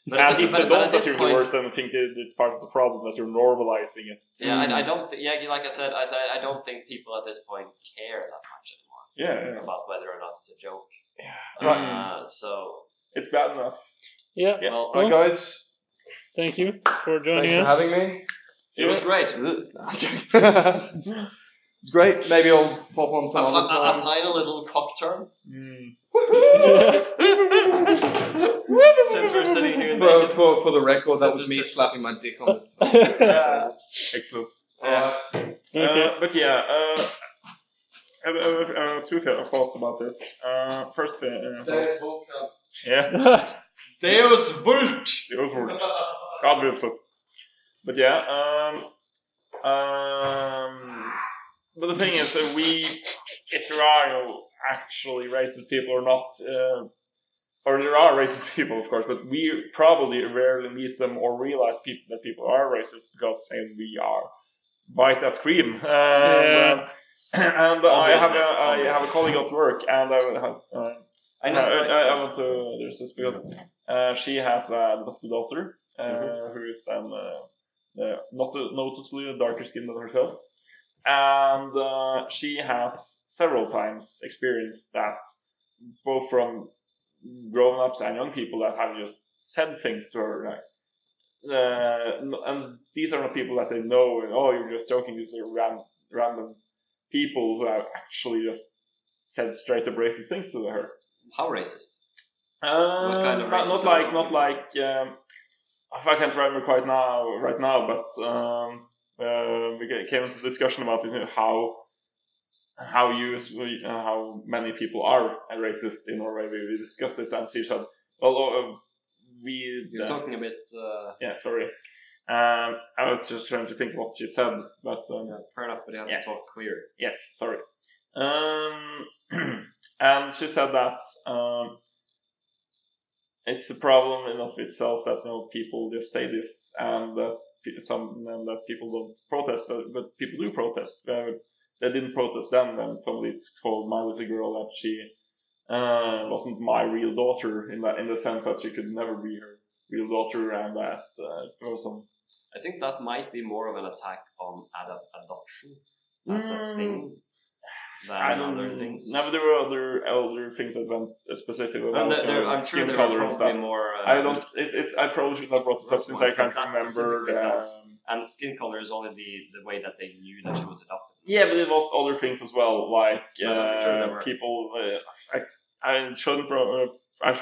And if they don't assume the worst, then I think it's part of the problem that you're normalizing it. Yeah, I don't. Like I said, I don't think people at this point care that much anymore. About whether or not it's a joke. So it's bad enough. Yeah. Well, all right, guys. Thank you for joining us. Thanks for having me. It was great. It's great. Maybe I'll pop on some other A time. final little cock term. Since we're sitting here naked. For the record, that was me slapping my dick on the Excellent. Okay. But yeah, I have two thoughts about this. First, yeah. Deus Vult! Deus Vult. God will so. But yeah, but the thing is, if there are actually racist people or not, or there are racist people, of course, but we probably rarely meet them or realize that people are racist because we are white as cream. And I have a colleague at work, and I want to address this because she has a adopted daughter who is then not noticeably darker skinned than herself, and she has several times experienced that, both from grown-ups and young people that have just said things to her, like, and these are not people that they know. And, oh, you're just joking. These are random people who have actually just said straight up racist things to her. How racist? What kind of racism? Not like. I can't remember quite right now, but we came into discussion about this, how many people are racist in Norway. We discussed this, and she said, well, You're talking a bit. Yeah, sorry. I was just trying to think what she said, but fair enough, but you have to talk clear. Yes, sorry. And she said that it's a problem in of itself that people just say this, and that people don't protest, but people do protest. They didn't protest then when somebody told my little girl that she wasn't my real daughter, in the sense that she could never be her real daughter, and that there was some. I think that might be more of an attack on adoption as a thing than other things. No, but there were other things that went specific about I'm sure skin there color are and probably stuff. more. I probably should have brought this up since I can't remember. And skin color is only the way that they knew that she was adopted. Yeah, but it was other things as well, like people. I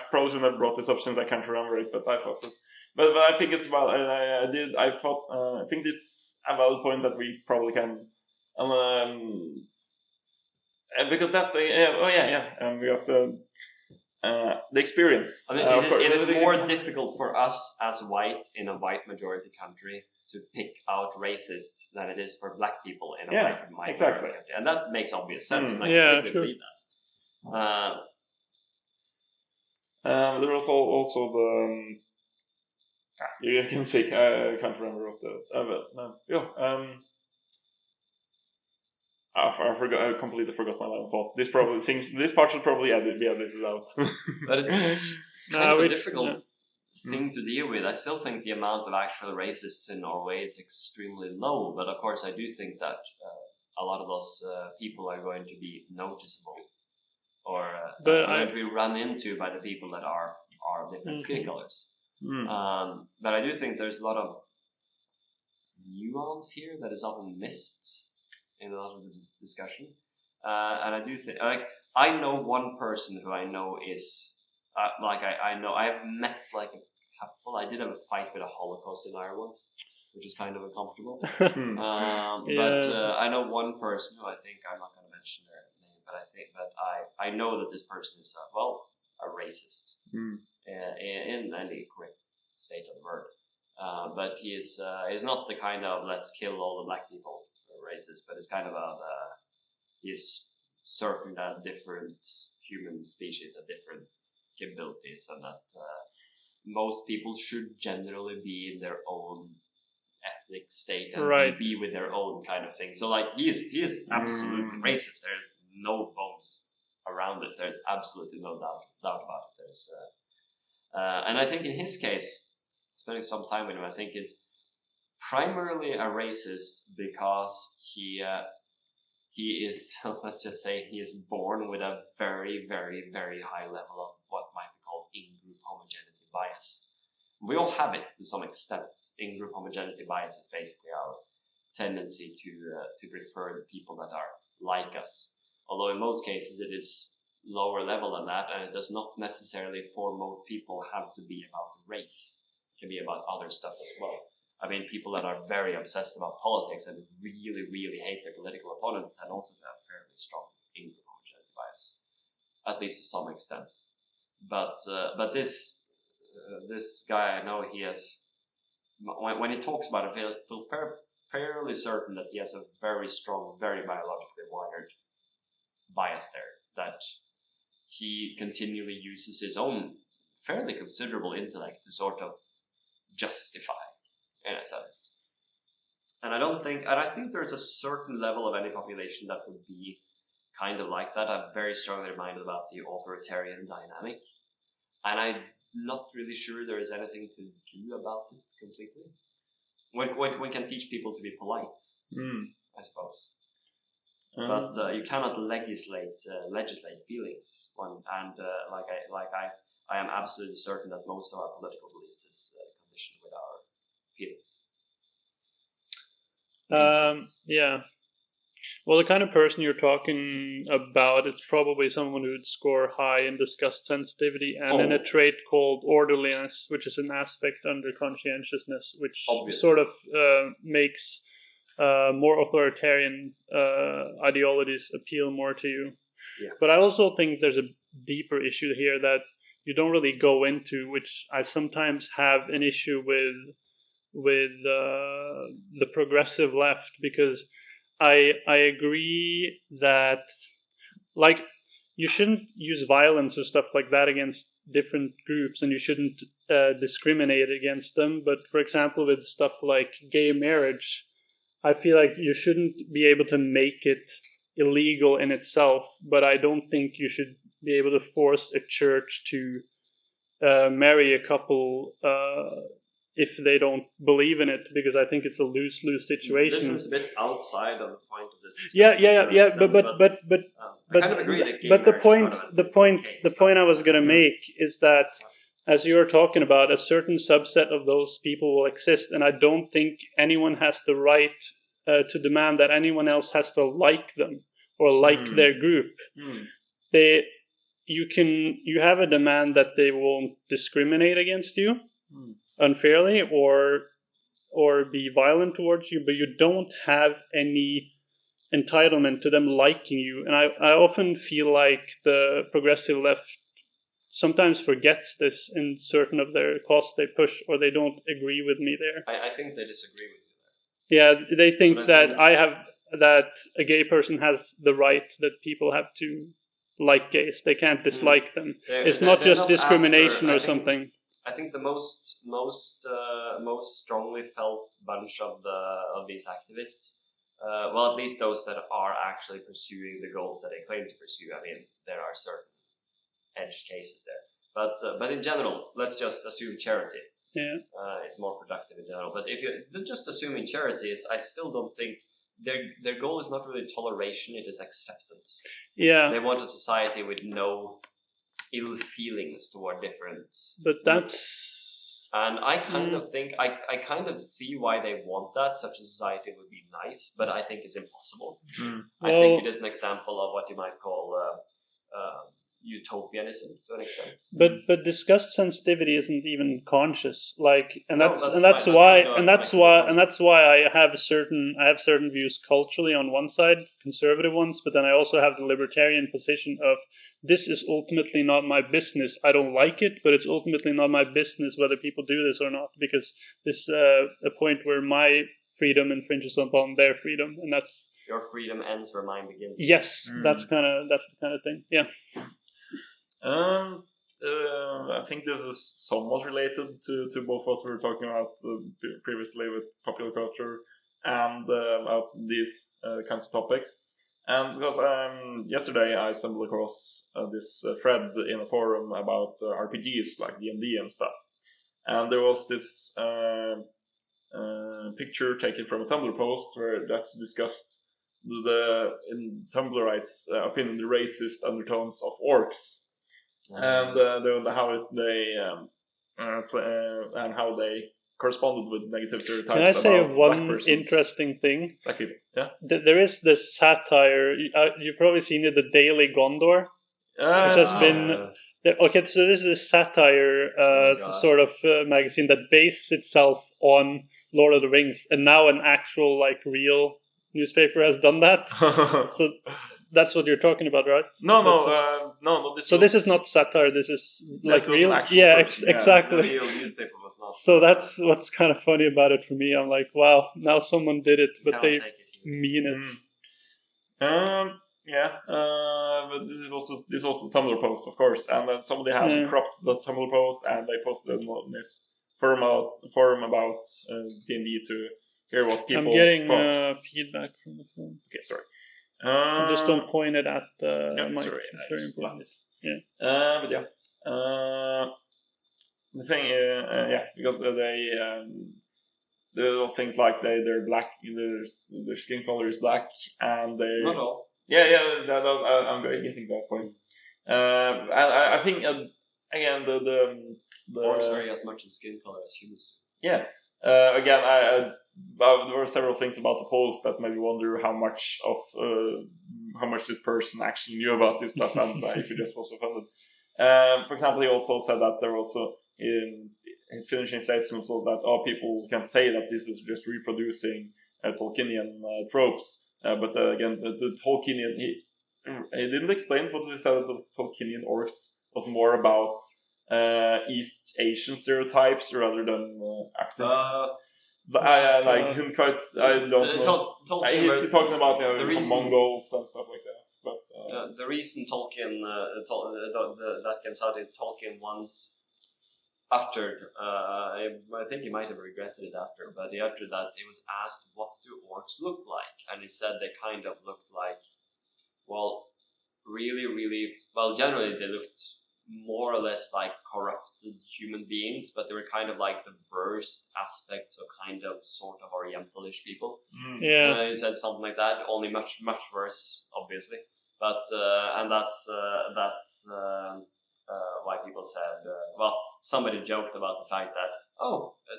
probably shouldn't have brought this up since I can't remember it, but I thought that. But I think it's about. I think it's a valid point that we probably can. Because that's because the experience. I mean, it is more difficult for us as white in a white majority country to pick out racists than it is for black people in a white majority country, and that makes obvious sense. And I completely believe that. There was also the. You can speak. I can't remember what the. I completely forgot my line of thought. This part should probably be edited out. But it's kind of a difficult thing to deal with. I still think the amount of actual racists in Norway is extremely low, but of course I do think that a lot of those people are going to be noticeable, or going to be run into by the people that are different skin colors. But I do think there's a lot of nuance here that is often missed in a lot of the discussion, and I do think, I know one person who I know is I know I have met like a couple. I did have a fight with a Holocaust denier once, which is kind of uncomfortable. But I know one person who I think, I'm not going to mention their name, but I know that this person is a racist in any correct state of the word. But he's not the kind of let's kill all the black people racist, but it's kind of he's certain that different human species have different capabilities, and that most people should generally be in their own ethnic state and be with their own kind of thing. So like he is absolutely racist. There's no bones around it. There's absolutely no doubt about it. There's and I think in his case, spending some time with him, I think is primarily a racist because he is, let's just say, he is born with a very, very, very high level of what might be called in-group homogeneity bias. We all have it to some extent. In-group homogeneity bias is basically our tendency to prefer the people that are like us. Although in most cases it is lower level than that, and it does not necessarily for most people have to be about race. It can be about other stuff as well. I mean, people that are very obsessed about politics and really, really hate their political opponent can also have fairly strong income homogeneity bias, at least to some extent. But this guy, I know he has, when he talks about it, I feel fairly certain that he has a very strong, very biologically wired bias there, that he continually uses his own fairly considerable intellect to sort of justify, in a sense. And I think there's a certain level of any population that would be kind of like that. I'm very strongly reminded about the authoritarian dynamic, and I'm not really sure there is anything to do about it completely. One can teach people to be polite, I suppose. But you cannot legislate feelings. I am absolutely certain that most of our political beliefs is conditioned with our feelings. Yeah. Well, the kind of person you're talking about is probably someone who would score high in disgust sensitivity and in a trait called orderliness, which is an aspect under conscientiousness, which Obviously. sort of makes more authoritarian ideologies appeal more to you. Yeah. But I also think there's a deeper issue here that you don't really go into, which I sometimes have an issue with the progressive left, because I agree that, like, you shouldn't use violence or stuff like that against different groups, and you shouldn't discriminate against them. But for example, with stuff like gay marriage, I feel like you shouldn't be able to make it illegal in itself, but I don't think you should be able to force a church to marry a couple if they don't believe in it, because I think it's a lose-lose situation. This is a bit outside of the point of this. Yeah. But I kind of agree that gay but the marriage is point case, the point I was going to make is that, as you were talking about, a certain subset of those people will exist, and I don't think anyone has the right to demand that anyone else has to like them or like their group. You have a demand that they won't discriminate against you unfairly or be violent towards you, but you don't have any entitlement to them liking you. And I often feel like the progressive left sometimes forgets this in certain of their causes they push, or they don't agree with me there. I think they disagree with you there. Yeah, they think that a gay person has the right that people have to like gays. They can't dislike them. It's not just discrimination or something. I think the most strongly felt bunch of these activists, well, at least those that are actually pursuing the goals that they claim to pursue. I mean, there are certain edge cases there, but in general, let's just assume charity. Yeah, it's more productive in general. But if you're just assuming charities, I still don't think their goal is not really toleration; it is acceptance. Yeah, they want a society with no ill feelings toward different. But that's. And I kind of think I kind of see why they want that. Such a society would be nice, but I think it's impossible. I think it is an example of what you might call utopianism to an extent. But disgust sensitivity isn't even conscious. That's why I have certain views culturally on one side, conservative ones, but then I also have the libertarian position of, this is ultimately not my business. I don't like it, but it's ultimately not my business whether people do this or not, because this is a point where my freedom infringes upon their freedom, and that's your freedom ends where mine begins. Yes, that's the kind of thing. Yeah. I think this is somewhat related to both what we were talking about previously with popular culture and about these kinds of topics. And because yesterday I stumbled across this thread in a forum about RPGs like D&D and stuff, and there was this picture taken from a Tumblr post where that discussed in Tumblrites' opinion, the racist undertones of orcs, and how they corresponded with negative stereotypes. Can I say about one black persons, interesting thing? black people. Yeah. There is this satire. You've probably seen it, the Daily Gondor, which has been. Okay, so this is a satire sort of magazine that bases itself on Lord of the Rings, and now an actual real newspaper has done that. So that's what you're talking about, right? No. This is not satire. This is real. Exactly. The real newspaper was not. So that's what's kind of funny about it for me. I'm like, wow, now someone did it, but they mean it. But this was a Tumblr post, of course, and then somebody had cropped the Tumblr post and they posted it on this forum about D&D to hear what people. I'm getting feedback from the phone. Okay, sorry. Just don't point it at the mic. Sorry, it's very important. But yeah. The thing is, because there are things like they're black, their skin color is black, and they. Not all. I'm getting that point. And I think again the orcs vary as much in skin color as humans. Yeah. Again, there were several things about the post that made me wonder how much this person actually knew about this stuff, and if he just was offended. For example, he also said that there was in his finishing statement was that people can say that this is just reproducing Tolkienian tropes. But again, the Tolkienian, he didn't explain what he said that the Tolkienian orcs was more about East Asian stereotypes rather than acting. But I couldn't quite. I don't know. He's talking about Mongols and stuff like that. But the reason Tolkien that came out in Tolkien once uttered, I think he might have regretted it after, but he uttered that he was asked what do orcs look like, and he said they kind of looked like, generally they looked more or less like corrupted human beings, but they were kind of like the worst aspects of kind of sort of Orientalish people. Yeah. He said something like that, only much worse, obviously. But and that's why people said, somebody joked about the fact that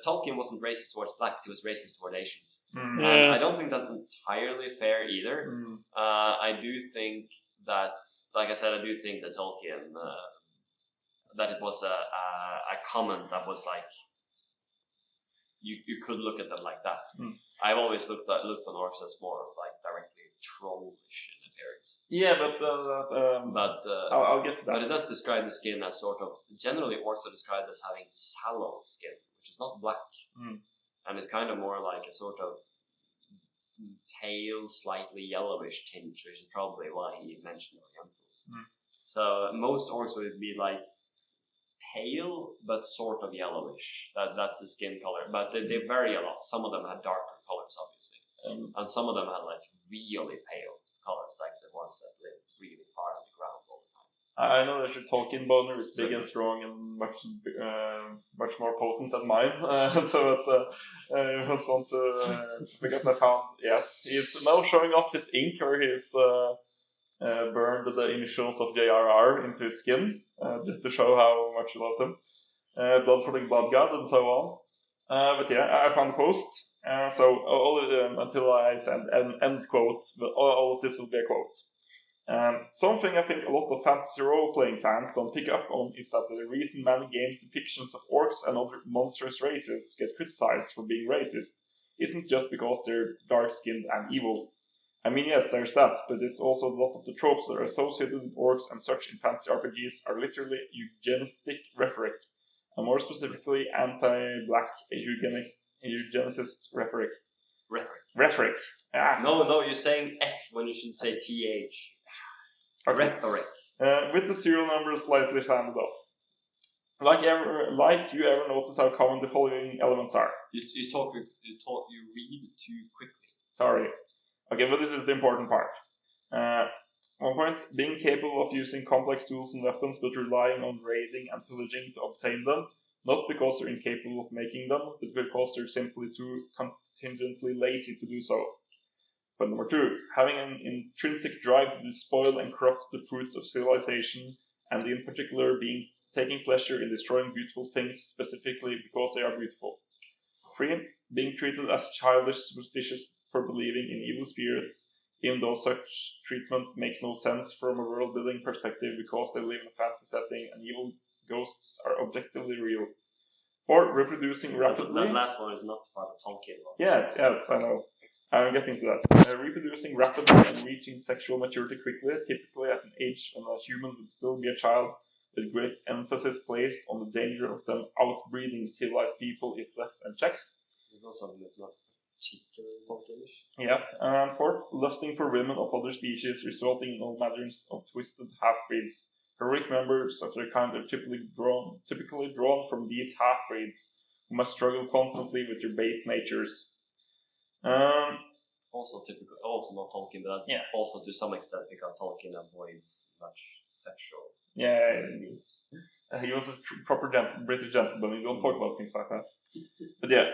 Tolkien wasn't racist towards blacks, he was racist toward Asians. And I don't think that's entirely fair either. I do think that, like I said, I do think that Tolkien that it was a comment that was like you could look at them like that. I've always looked on orcs as more like directly trollish in appearance. Yeah, but I'll get to that. But it does describe the skin as sort of generally orcs are described as having sallow skin, which is not black, and it's kind of more like a sort of pale, slightly yellowish tinge, which is probably why he mentioned Orientals. So most orcs would be like pale but sort of yellowish. That's the skin color, but they vary a lot. Some of them had darker colors, obviously, and some of them had like really pale colors, like the ones that live really far underground all the time. I know that your Tolkien boner is big and strong and much more potent than mine. So I just want to because I found he's now showing off his ink where he's burned the initials of JRR into his skin, just to show how much he loves him. Blood for the Blood God and so on. But yeah, I found the post. So all until I send an end quote, but all of this will be a quote. Something I think a lot of fantasy role-playing fans don't pick up on is that the reason many games' depictions of orcs and other monstrous races get criticized for being racist isn't just because they're dark-skinned and evil. I mean, yes, there's that, but it's also a lot of the tropes that are associated with orcs and such in fantasy RPGs are literally eugenistic rhetoric, and more specifically anti-black eugenicist rhetoric. Rhetoric. No, you're saying F when you should say TH. Okay. Rhetoric. With the serial number slightly sanded off. Like you ever notice how common the following elements are? You read too quickly. Sorry. Okay, but this is the important part. 1 point, being capable of using complex tools and weapons but relying on raiding and pillaging to obtain them, not because they're incapable of making them, but because they're simply too contingently lazy to do so. Point number 2, having an intrinsic drive to despoil and corrupt the fruits of civilization, and in particular taking pleasure in destroying beautiful things specifically because they are beautiful. free, being treated as childish, superstitious for believing in evil spirits, even though such treatment makes no sense from a world-building perspective because they live in a fantasy setting and evil ghosts are objectively real. 4. Reproducing rapidly. That last one is not part of Tolkien. Yes, I know. I'm getting to that. Reproducing rapidly and reaching sexual maturity quickly, typically at an age when a human would still be a child, with great emphasis placed on the danger of them outbreeding civilized people if left unchecked. Yes, and 4th, lusting for women of other species, resulting in all manners of twisted half-breeds. Heroic members of their kind are typically drawn from these half-breeds, who must struggle constantly with their base natures. Also not Tolkien, but that's also to some extent because Tolkien avoids much sexual. Yeah, he was a proper British gentleman. You don't talk about things like that. But yeah,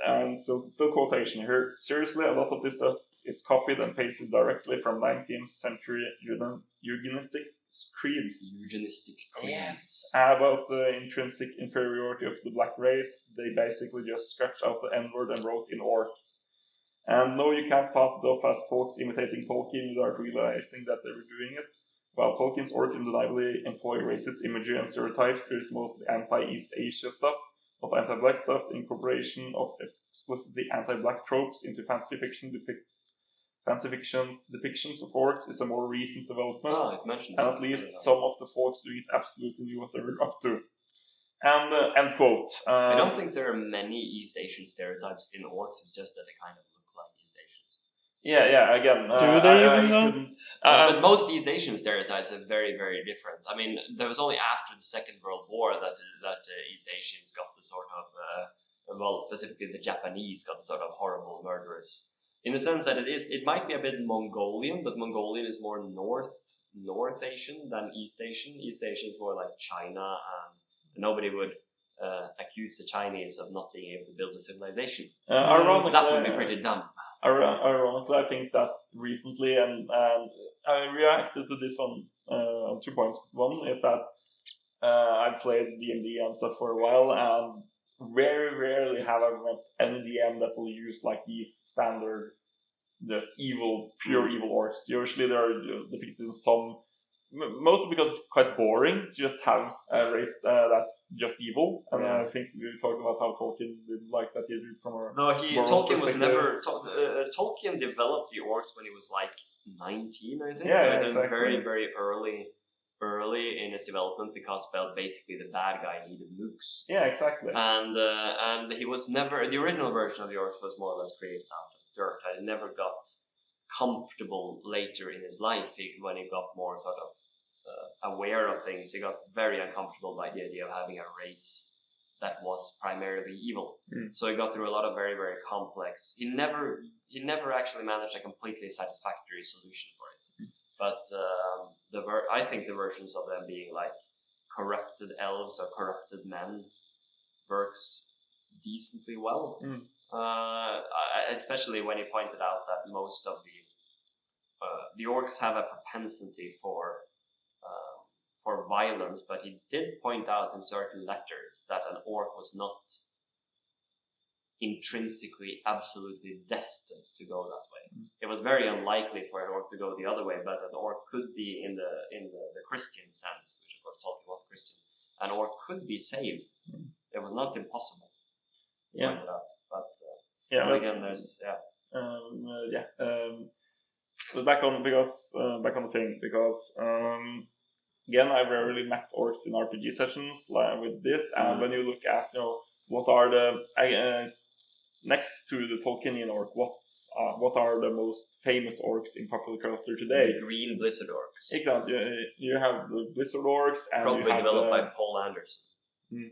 and so quotation here. Seriously, a lot of this stuff is copied and pasted directly from 19th century eugenistic creeds. Yes. About the intrinsic inferiority of the black race, they basically just scratched out the N-word and wrote in orc. And no, you can't pass it off as folks imitating Tolkien without realizing that they were doing it. While Tolkien's orc undeniably employ racist imagery and stereotypes, there's mostly anti-East Asia stuff, of anti-black stuff, incorporation of explicitly anti-black tropes into fantasy fiction depictions of orcs is a more recent development, and at least some of the folks do it absolutely knew what they were up to. And end quote. I don't think there are many East Asian stereotypes in orcs, it's just that they kind of look like East Asians. Yeah, again. Do they even though? But most East Asian stereotypes are very, very different. I mean, there was only after the Second World War that East Asians got the sort of, specifically the Japanese got the sort of horrible murderers. In the sense that it might be a bit Mongolian, but Mongolian is more North Asian than East Asian. East Asian is more like China, and nobody would accuse the Chinese of not being able to build a civilization. Ironically, that would be pretty dumb. Ironically, I think that recently, and I reacted to this on 2 points. One is that I've played D&D and stuff for a while, and very rarely have I met any DM that will use like these standard, just pure evil orcs. Usually they are depicted in some, mostly because it's quite boring to just have a race that's just evil. And I think we talked about how Tolkien didn't like that either from a Tolkien was never Tolkien developed the orcs when he was like 19, I think. Yeah, exactly. Very, very early in his development because basically the bad guy needed nukes. Yeah, exactly. And he was never, the original version of the orcs was more or less created out of dirt. He never got comfortable later in his life when he got more sort of aware of things. He got very uncomfortable by the idea of having a race that was primarily evil. So he got through a lot of very, very complex. He never actually managed a completely satisfactory solution for it. But I think the versions of them being like corrupted elves or corrupted men works decently well. Especially when he pointed out that most of the orcs have a propensity for violence, but he did point out in certain letters that an orc was not intrinsically absolutely destined to go that way. It was very unlikely for an orc to go the other way, but an orc could be in the Christian sense, which of course Tolkien was Christian. An orc could be saved. It was not impossible. But again, there's So back on the thing, because again, I rarely met orcs in RPG sessions with this, and when you look at what are the next to the Tolkienian orc, what are the most famous orcs in popular culture today? The green blizzard orcs. Exactly. You have the blizzard orcs, and probably you have developed by Paul Anderson. He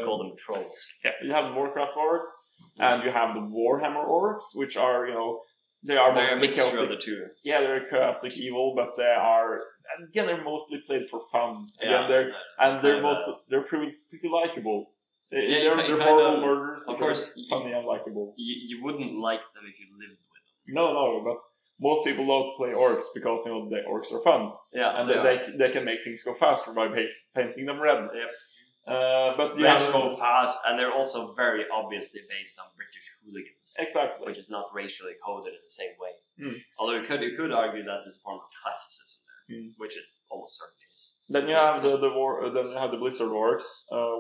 called them trolls. Yeah, you have the Warcraft orcs, and you have the Warhammer orcs, which are they're a mixture chaotic, of the two. Yeah, they're chaotic evil, but they're mostly played for fun. They're pretty likable. They're horrible murders. Of course, funny and likable. You wouldn't like them if you lived with them. No, but most people love to play orcs because the orcs are fun. Yeah, and they can make things go faster by painting them red. Yep. But you Rage have go fast, and they're also very obviously based on British hooligans, exactly. which is not racially coded in the same way. Mm. Although you could argue that there's a form of classicism there, Mm. which it almost certainly is. Then you have the Blizzard Orcs,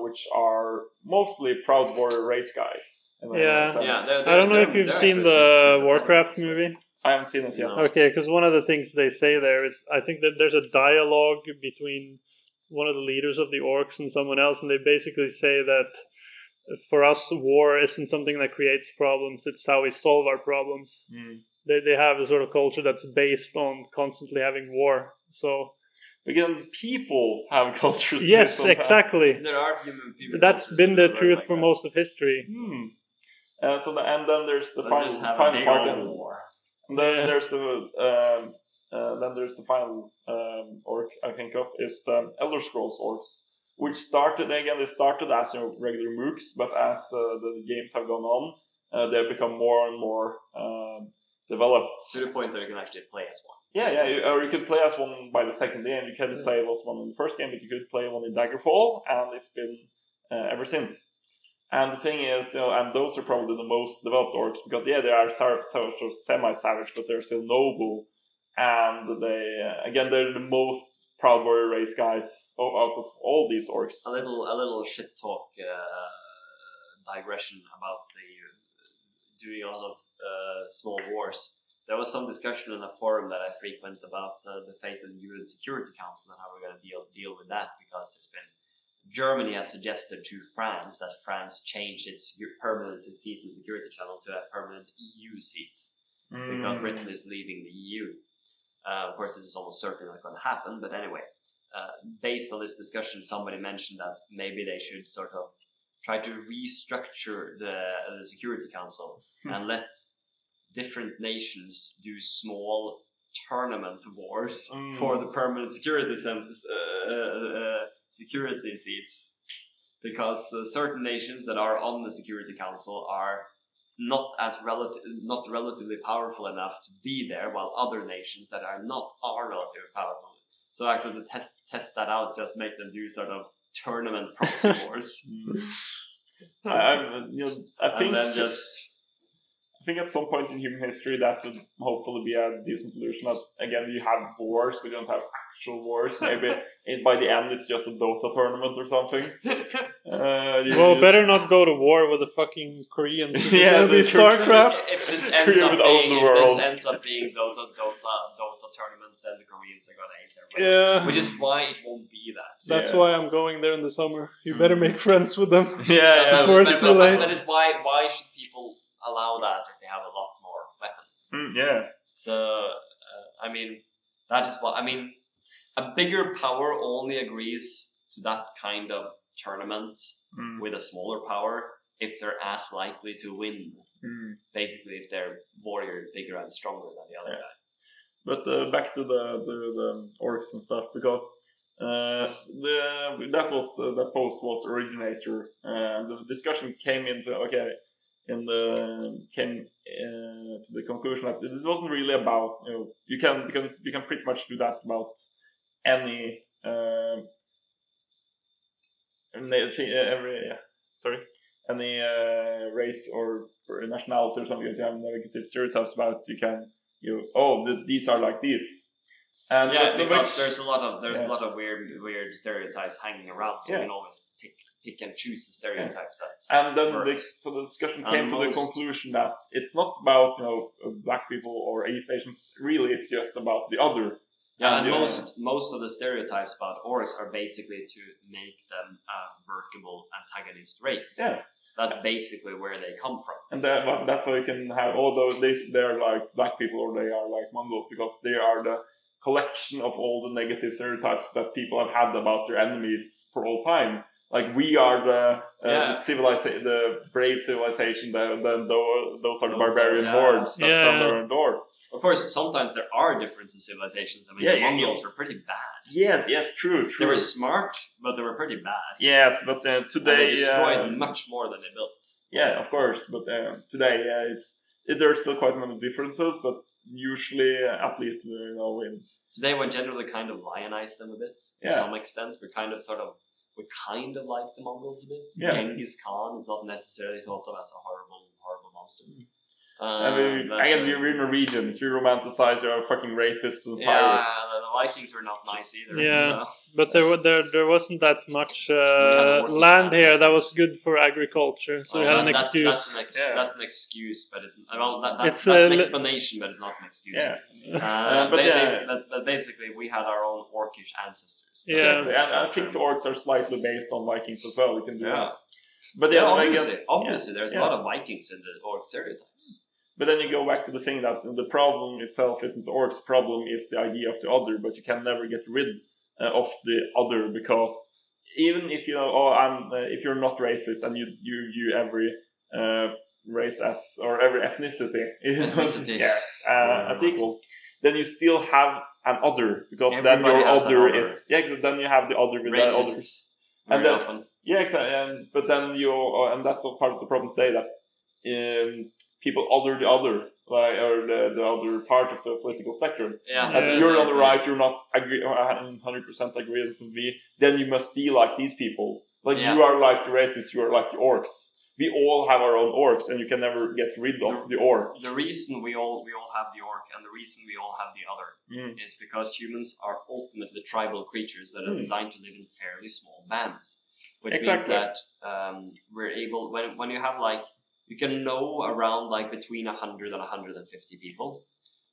which are mostly Proud Warrior race guys. Yeah. Yeah, I don't know if you've seen the Warcraft movie. I haven't seen it yet. No. Okay, because one of the things they say there is, I think that there's a dialogue between one of the leaders of the orcs and someone else, and they basically say that for us, war isn't something that creates problems, it's how we solve our problems. Mm. They have a sort of culture that's based on constantly having war. So Again, people have cultures. yes, based on that. exactly. There are human That's been the truth like for most of history. And then there's the Let's just final have a part. big old war. And then there's the final orc I think of is the Elder Scrolls orcs, which started as regular mooks, but as the games have gone on, they've become more and more developed. To the point that you can actually play as one. Or you could play as one by the second game. You can play as one in the first game, but you could play one in Daggerfall, and it's been ever since. And the thing is, and those are probably the most developed orcs because they are sort of semi-savage, but they're still noble, and they're the most Proud Warrior race guys out of all these orcs. A little shit talk digression about the doing a lot of small wars. There was some discussion in a forum that I frequent about the fate of the UN Security Council and how we're going to deal with that, because Germany has suggested to France that France change its permanent seat in the Security Channel to a permanent EU seat because Britain is leaving the EU. Of course, this is almost certainly not going to happen, but anyway, based on this discussion, somebody mentioned that maybe they should sort of try to restructure the Security Council and let different nations do small tournament wars for the permanent security seats, because certain nations that are on the Security Council are not relatively powerful enough to be there, while other nations that are relatively powerful. So actually, to test that out, just make them do sort of tournament proxy wars. I think at some point in human history that would hopefully be a decent solution. That again, you have wars, but you don't have actual wars. Maybe by the end it's just a Dota tournament or something. Better not go to war with the fucking Koreans. Yeah, it'll be StarCraft. If this ends up being Dota tournaments, then the Koreans are gonna ace everybody. Yeah. Which is why it won't be that. That's why I'm going there in the summer. You better make friends with them. Before it's too late. That is why should people allow that if they have a lot more weapons? So that is what a bigger power only agrees to that kind of tournament with a smaller power if they're as likely to win. Basically, if their warrior is bigger and stronger than the other guy. But back to the orcs and stuff, because that post was the originator, and the discussion came to the conclusion that it wasn't really about you can pretty much do that about any race or nationality or something. If you have negative stereotypes about these are like this. And because there's a lot of weird stereotypes hanging around, so you can always pick and choose the stereotypes. And then the discussion came to the conclusion that it's not about black people or East Asians. Really, it's just about the other. And most of the stereotypes about orcs are basically to make them a workable antagonist race. Yeah. That's basically where they come from. And that's why you can have all those. They're like black people or they are like Mongols, because they are the collection of all the negative stereotypes that people have had about their enemies for all time. Like we are the brave civilization. Those are the barbarian hordes that stand on our door. Of course, sometimes there are different civilizations. The Mongols were pretty bad. Yes, true. They were smart, but they were pretty bad. Yes, but today they destroyed much more than they built. Yeah, of course, but today there's still quite many differences, but usually at least Today we generally kind of lionize them a bit to some extent. We kind of sort of we kind of like the Mongols a bit. Yeah. Genghis Khan is not necessarily thought of as a horrible monster. Again, we're Norwegians. We romanticize our fucking rapists and pirates. The Vikings were not nice either. Yeah. So. But there wasn't that much have working land here that ancestors. was good for agriculture, so we had an excuse. That's an excuse, but that's It's an explanation, but it's not an excuse. Yeah. But basically, we had our own orcish ancestors. Yeah. Exactly. And I think the orcs are slightly based on Vikings as well. We can do that. But yeah, obviously, there's a lot of Vikings in the orc stereotypes. But then you go back to the thing that the problem itself isn't the orcs. The problem is the idea of the other, but you can never get rid of the other, because even if you know, if you're not racist and you view every race as, or every ethnicity as equal, then you still have an other, because Everybody then your has other an is then you have the other with the other. Very often. Yeah, exactly. But then and that's all part of the problem today, that people other the other, or the other part of the political spectrum. If you're on the right, you're not 100% agree with me, then you must be like these people. Like you are like the racists, you are like the orcs. We all have our own orcs, and you can never get rid of the orc. The reason we all have the orc, and the reason we all have the other, is because humans are ultimately tribal creatures that are designed to live in fairly small bands. Which means that we're able, when you have you can know around between 100 and 150 people,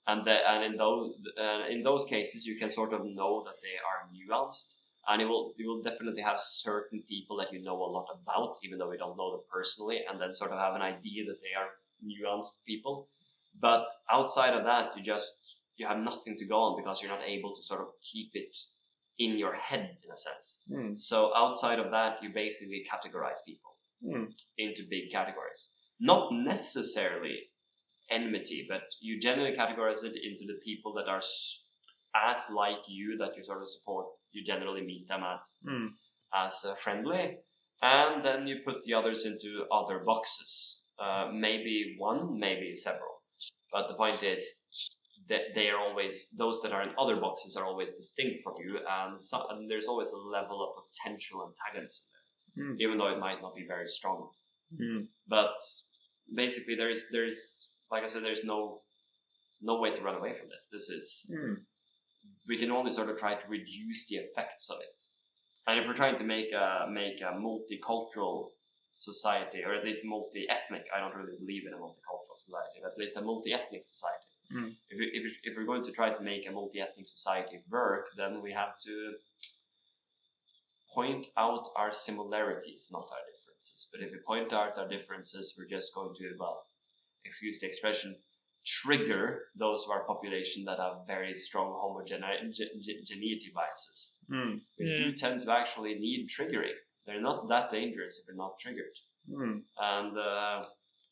and in those cases you can sort of know that they are nuanced, and you will definitely have certain people that you know a lot about, even though we don't know them personally, and then sort of have an idea that they are nuanced people. But outside of that, you have nothing to go on, because you're not able to sort of keep it in your head, in a sense. So outside of that, you basically categorize people into big categories. Not necessarily enmity, but you generally categorize it into the people that are as like you, that you sort of support. You generally meet them as friendly, and then you put the others into other boxes. Maybe one, maybe several. But the point is that they are always, those that are in other boxes are always distinct from you, and there's always a level of potential antagonism there, even though it might not be very strong. But basically, there's like I said, there's no way to run away from this. This is we can only sort of try to reduce the effects of it. And if we're trying to make a multicultural society, or at least multi-ethnic, I don't really believe in a multicultural society, but at least a multi-ethnic society. If we're going to try to make a multi-ethnic society work, then we have to point out our similarities, not our differences. But if we point out our differences, we're just going to, excuse the expression, trigger those of our population that have very strong homogeneity biases, which do tend to actually need triggering. They're not that dangerous if they're not triggered. And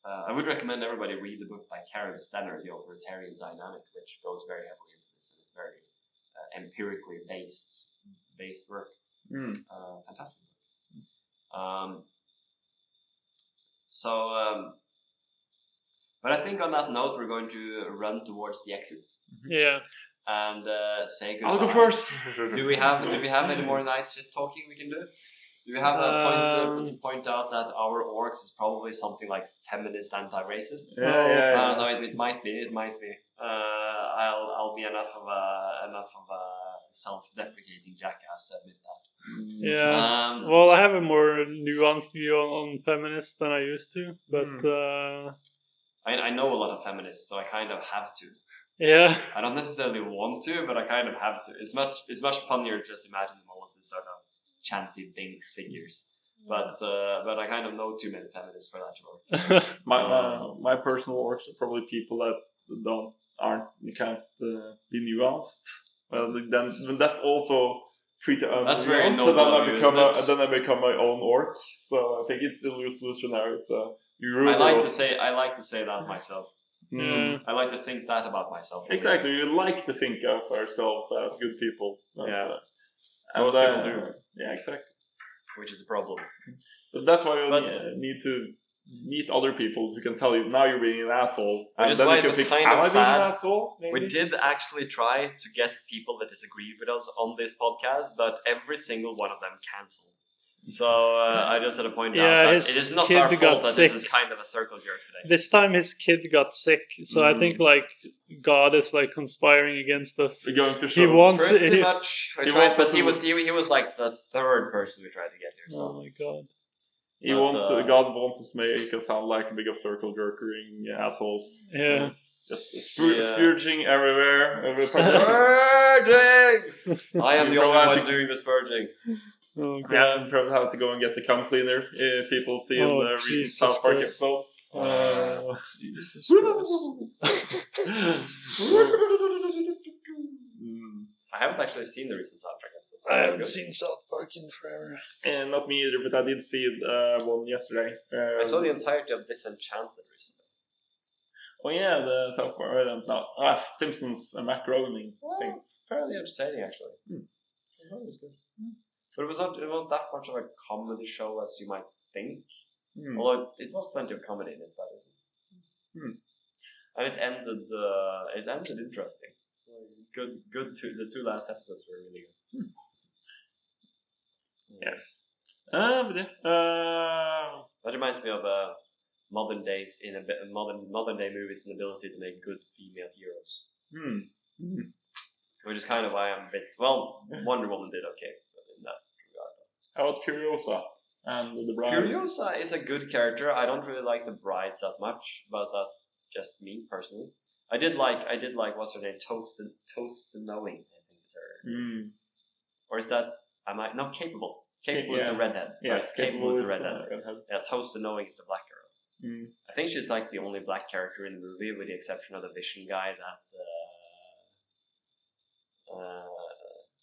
I would recommend everybody read the book by Karen Stenner, The Authoritarian Dynamic, which goes very heavily into this, and it's very empirically based work. Fantastic. But I think on that note, we're going to run towards the exit. And say goodbye. I'll go first. Do we have any more nice shit talking we can do? Do we have a point to point out that our orcs is probably something like feminist, anti-racist? No, it might be. I'll be enough of a self-deprecating jackass to admit that. Well, I have a more nuanced view on feminists than I used to, but I know a lot of feminists, so I kind of have to. I don't necessarily want to, but I kind of have to. It's much funnier to just imagine them all as this sort of chanty Binks figures. But I kind of know too many feminists for that to work. My personal orcs are probably people that can't be nuanced. Well, then that's also treated that's very noble. So then I become my own orc. So I think it's a lose-lose scenario. So I like to say that myself. I like to think that about myself. Exactly, we like to think of ourselves as good people. Most people do. Yeah, exactly. Which is a problem. But that's why you need to meet other people who can tell you, now you're being an asshole. And then you can think, am I being an asshole? Maybe? We did actually try to get people that disagree with us on this podcast, but every single one of them cancelled. So I just had to point out that it is not our fault that this is kind of a circle jerk today. This time his kid got sick, so I think like God is like conspiring against us. We're going to show. He wants pretty much. He was like the third person we tried to get here. So. Oh my God. God wants us to make us sound like a big circle jerkering assholes. Yeah. Just spurging everywhere. Spurging! I am the only one doing the spurging. Oh, God. Yeah, probably have to go and get the cum cleaner if people see the recent South Park episodes. Jesus Christ. I haven't actually seen the recent South Park episodes. I haven't seen South Park in forever. And not me either, but I did see one yesterday. I saw the entirety of Disenchanted recently. Oh yeah, the South Park. Simpsons macaroni thing. Fairly entertaining, actually. That was good. But it was not that much of a comedy show as you might think. Although it was plenty of comedy in it, but and it ended interesting. Good. The two last episodes were really good. Yes. That reminds me of modern day movies' inability to make good female heroes. Which is kind of why I'm a bit Wonder Woman did okay in that regard. How about Furiosa and the Bride? Furiosa is a good character. I don't really like the Bride that much, but that's just me personally. I did like what's her name, Toast to Knowing, I think is her. Or is that Capable? Capable is the redhead. Yeah, Capable is the redhead. Yeah, Toast to Knowing is the black girl. I think she's like the only black character in the movie, with the exception of the Vision guy that.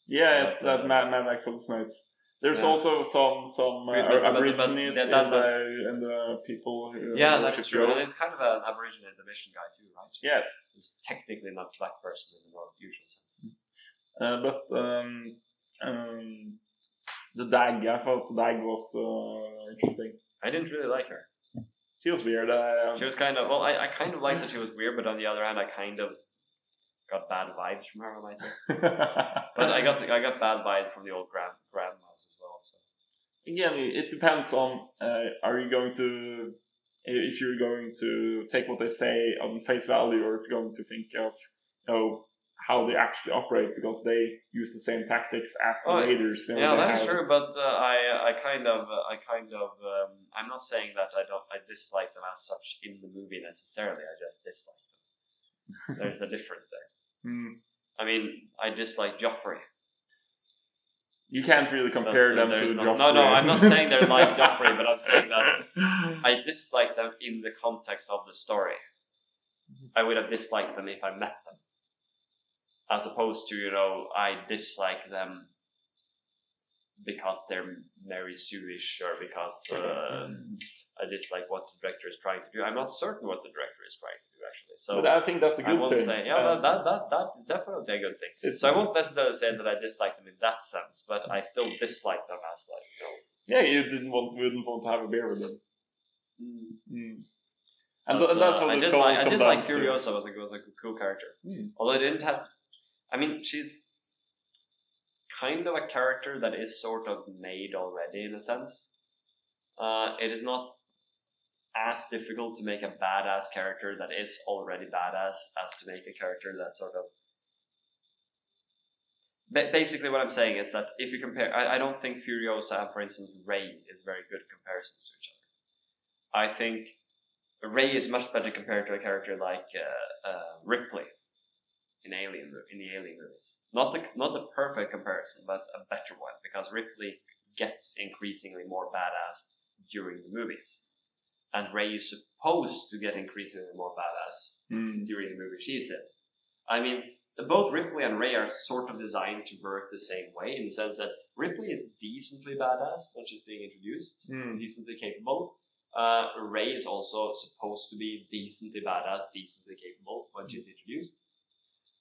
It's that man like Nights. There's also some Aborigines in the people who. Yeah, that's true. And it's kind of an Aborigine in the Vision guy too, right? Yes. It's technically not a black person in the more usual sense. The Dag, I thought the Dag was interesting. I didn't really like her. She was weird. She was kind of I kind of liked that she was weird, but on the other hand, I kind of got bad vibes from her, I might say. But I got bad vibes from the old grandmas as well. So again, it depends on are you going to if you're going to take what they say on face value, or if you're going to think of how they actually operate, because they use the same tactics as the raiders. That's true. But I'm not saying that I dislike them as such in the movie necessarily. I just dislike them. There's a difference there. I mean, I dislike Joffrey. You can't really compare them to Joffrey. No, I'm not saying they're like Joffrey, but I'm saying that I dislike them in the context of the story. I would have disliked them if I met them. As opposed to, I dislike them because they're Mary Sue-ish, or because I dislike what the director is trying to do. I'm not certain what the director is trying to do, actually. So but I think that's a good thing. Say, that's definitely a good thing. So I won't necessarily say that I dislike them in that sense, but I still dislike them as Yeah, you wouldn't want to have a beer with them. And that's what I did like Furiosa was a cool character. Although I didn't have. I mean, she's kind of a character that is sort of made already in a sense. It is not as difficult to make a badass character that is already badass as to make a character that sort of. Basically, what I'm saying is that if you compare, I don't think Furiosa and, for instance, Rey is very good comparisons to each other. I think Rey is much better compared to a character like Ripley in the Alien movies. Not the perfect comparison, but a better one, because Ripley gets increasingly more badass during the movies, and Rey is supposed to get increasingly more badass during the movie she's in. I mean, both Ripley and Rey are sort of designed to work the same way, in the sense that Ripley is decently badass when she's being introduced, decently capable. Rey is also supposed to be decently badass, decently capable when she's introduced.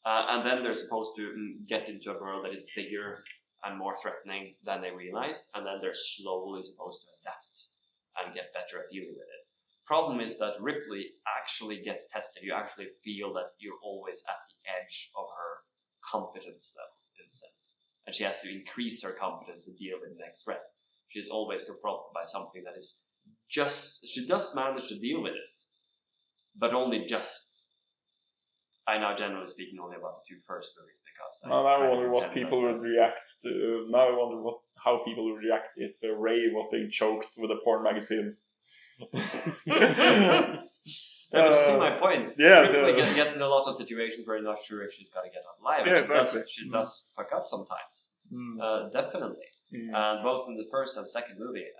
And then they're supposed to get into a world that is bigger and more threatening than they realize, and then they're slowly supposed to adapt and get better at dealing with it. Problem is that Ripley actually gets tested. You actually feel that you're always at the edge of her competence level, in a sense. And she has to increase her competence to deal with the next threat. she's always confronted by something that is she just managed to deal with it, but only just. I now generally speaking only about the 2 first movies because now I wonder what people would react to. Now I wonder how people would react if Ray was being choked with a porn magazine. But you see my point. Yeah, we get in a lot of situations where you're not sure if she's gonna get out alive. Yeah, She does fuck up sometimes. Definitely. And both in the first and second movie,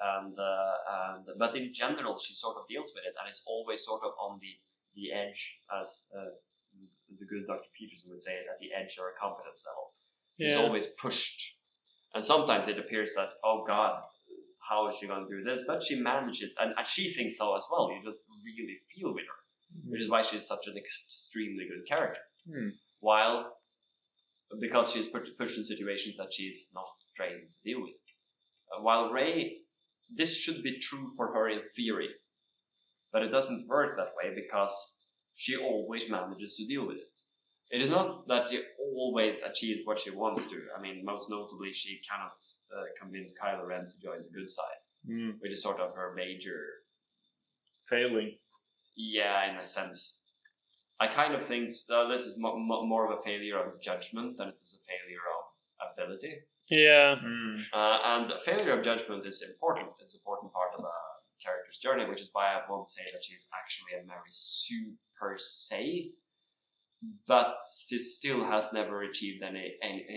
but in general she sort of deals with it, and it's always sort of on the edge, as the good Dr. Peterson would say, at the edge or a confidence level. She's always pushed, and sometimes it appears that, oh God, how is she going to do this? But she manages, and she thinks so as well. You just really feel with her, which is why she's such an extremely good character. While, because she's pushed in situations that she's not trained to deal with. While Ray, this should be true for her in theory, but it doesn't work that way because she always manages to deal with it. It is not that she always achieves what she wants to. I mean, most notably, she cannot convince Kylo Ren to join the good side, which is sort of her major failing. Yeah, in a sense. I kind of think this is more of a failure of judgment than it is a failure of ability. Yeah. And a failure of judgment is important. It's an important part of a character's journey, which is why I won't say that she's actually a Mary Sue per se, but she still has never achieved any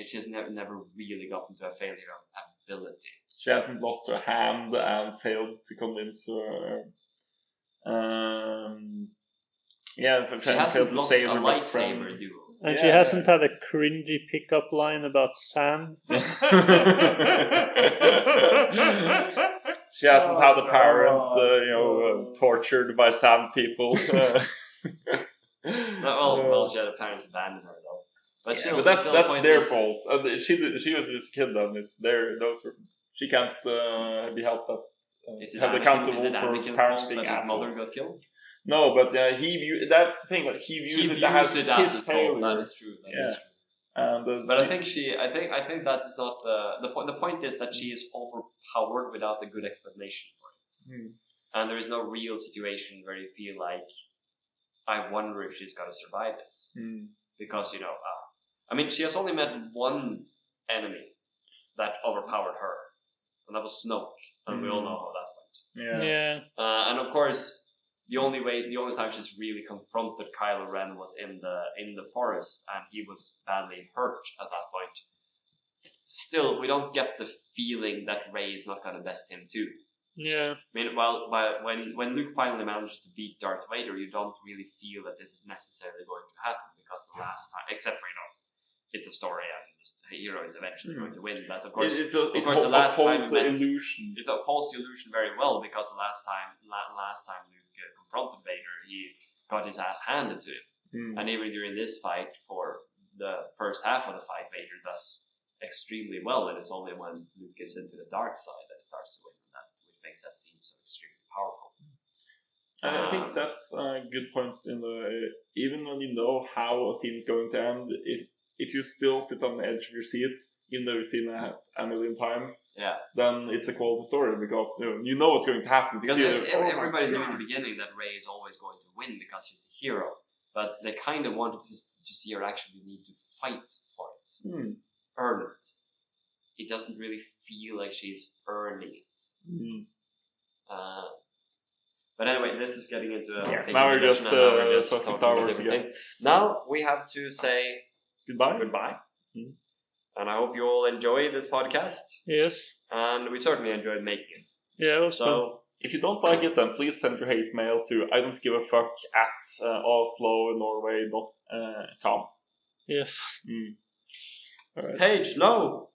she has never really gotten to a failure of ability. She hasn't lost her hand and failed to convince her. She hasn't lost a lightsaber duel. And she hasn't had a cringy pickup line about Sam. She hasn't had a parent, tortured by Sam people. Well, she had a parents abandon her though. But, but that's their fault. She was just a kid then. It's she can't be helped up. Held accountable for parents being assholes. His mother got killed? No, but that's the thing. But he views it as his failure. That is true. That is true. But I think that is not the point is that she is overpowered without a good explanation for it, and there is no real situation where you feel like, I wonder if she's gonna survive this, because I mean, she has only met one enemy that overpowered her, and that was Snoke, and we all know how that went. Yeah. And of course, the only time she's really confronted Kylo Ren was in the forest, and he was badly hurt at that point. Still, we don't get the feeling that Rey is not gonna best him too. Yeah. I mean, when Luke finally manages to beat Darth Vader, you don't really feel that this is necessarily going to happen, because the last time, except for it's a story and the hero is eventually going to win. But of course, the last time illusion. It upholds the illusion very well, because the last time Luke confronted Vader, he got his ass handed to him, and even during this fight, for the first half of the fight, Vader does extremely well, and it's only when Luke gets into the dark side that it starts to win, which makes that scene so extremely powerful. I think that's a good point. Even when you know how a scene is going to end, if you still sit on the edge of your seat, even though you've seen it a million times, then it's a quality story, because you know what's going to happen. Because everybody knew in the beginning that Rey is always going to win because she's a hero, but they kind of wanted to see her actually need to fight for it, earn it. It doesn't really feel like she's earning it. But anyway, this is getting into a now we're just talking Star Wars again. Now we have to say goodbye. And I hope you all enjoy this podcast. Yes. And we certainly enjoyed making it. Yeah, it was fun. If you don't like it, then please send your hate mail to idon'tgiveafuck@oslonorway.com. Yes. Page, no!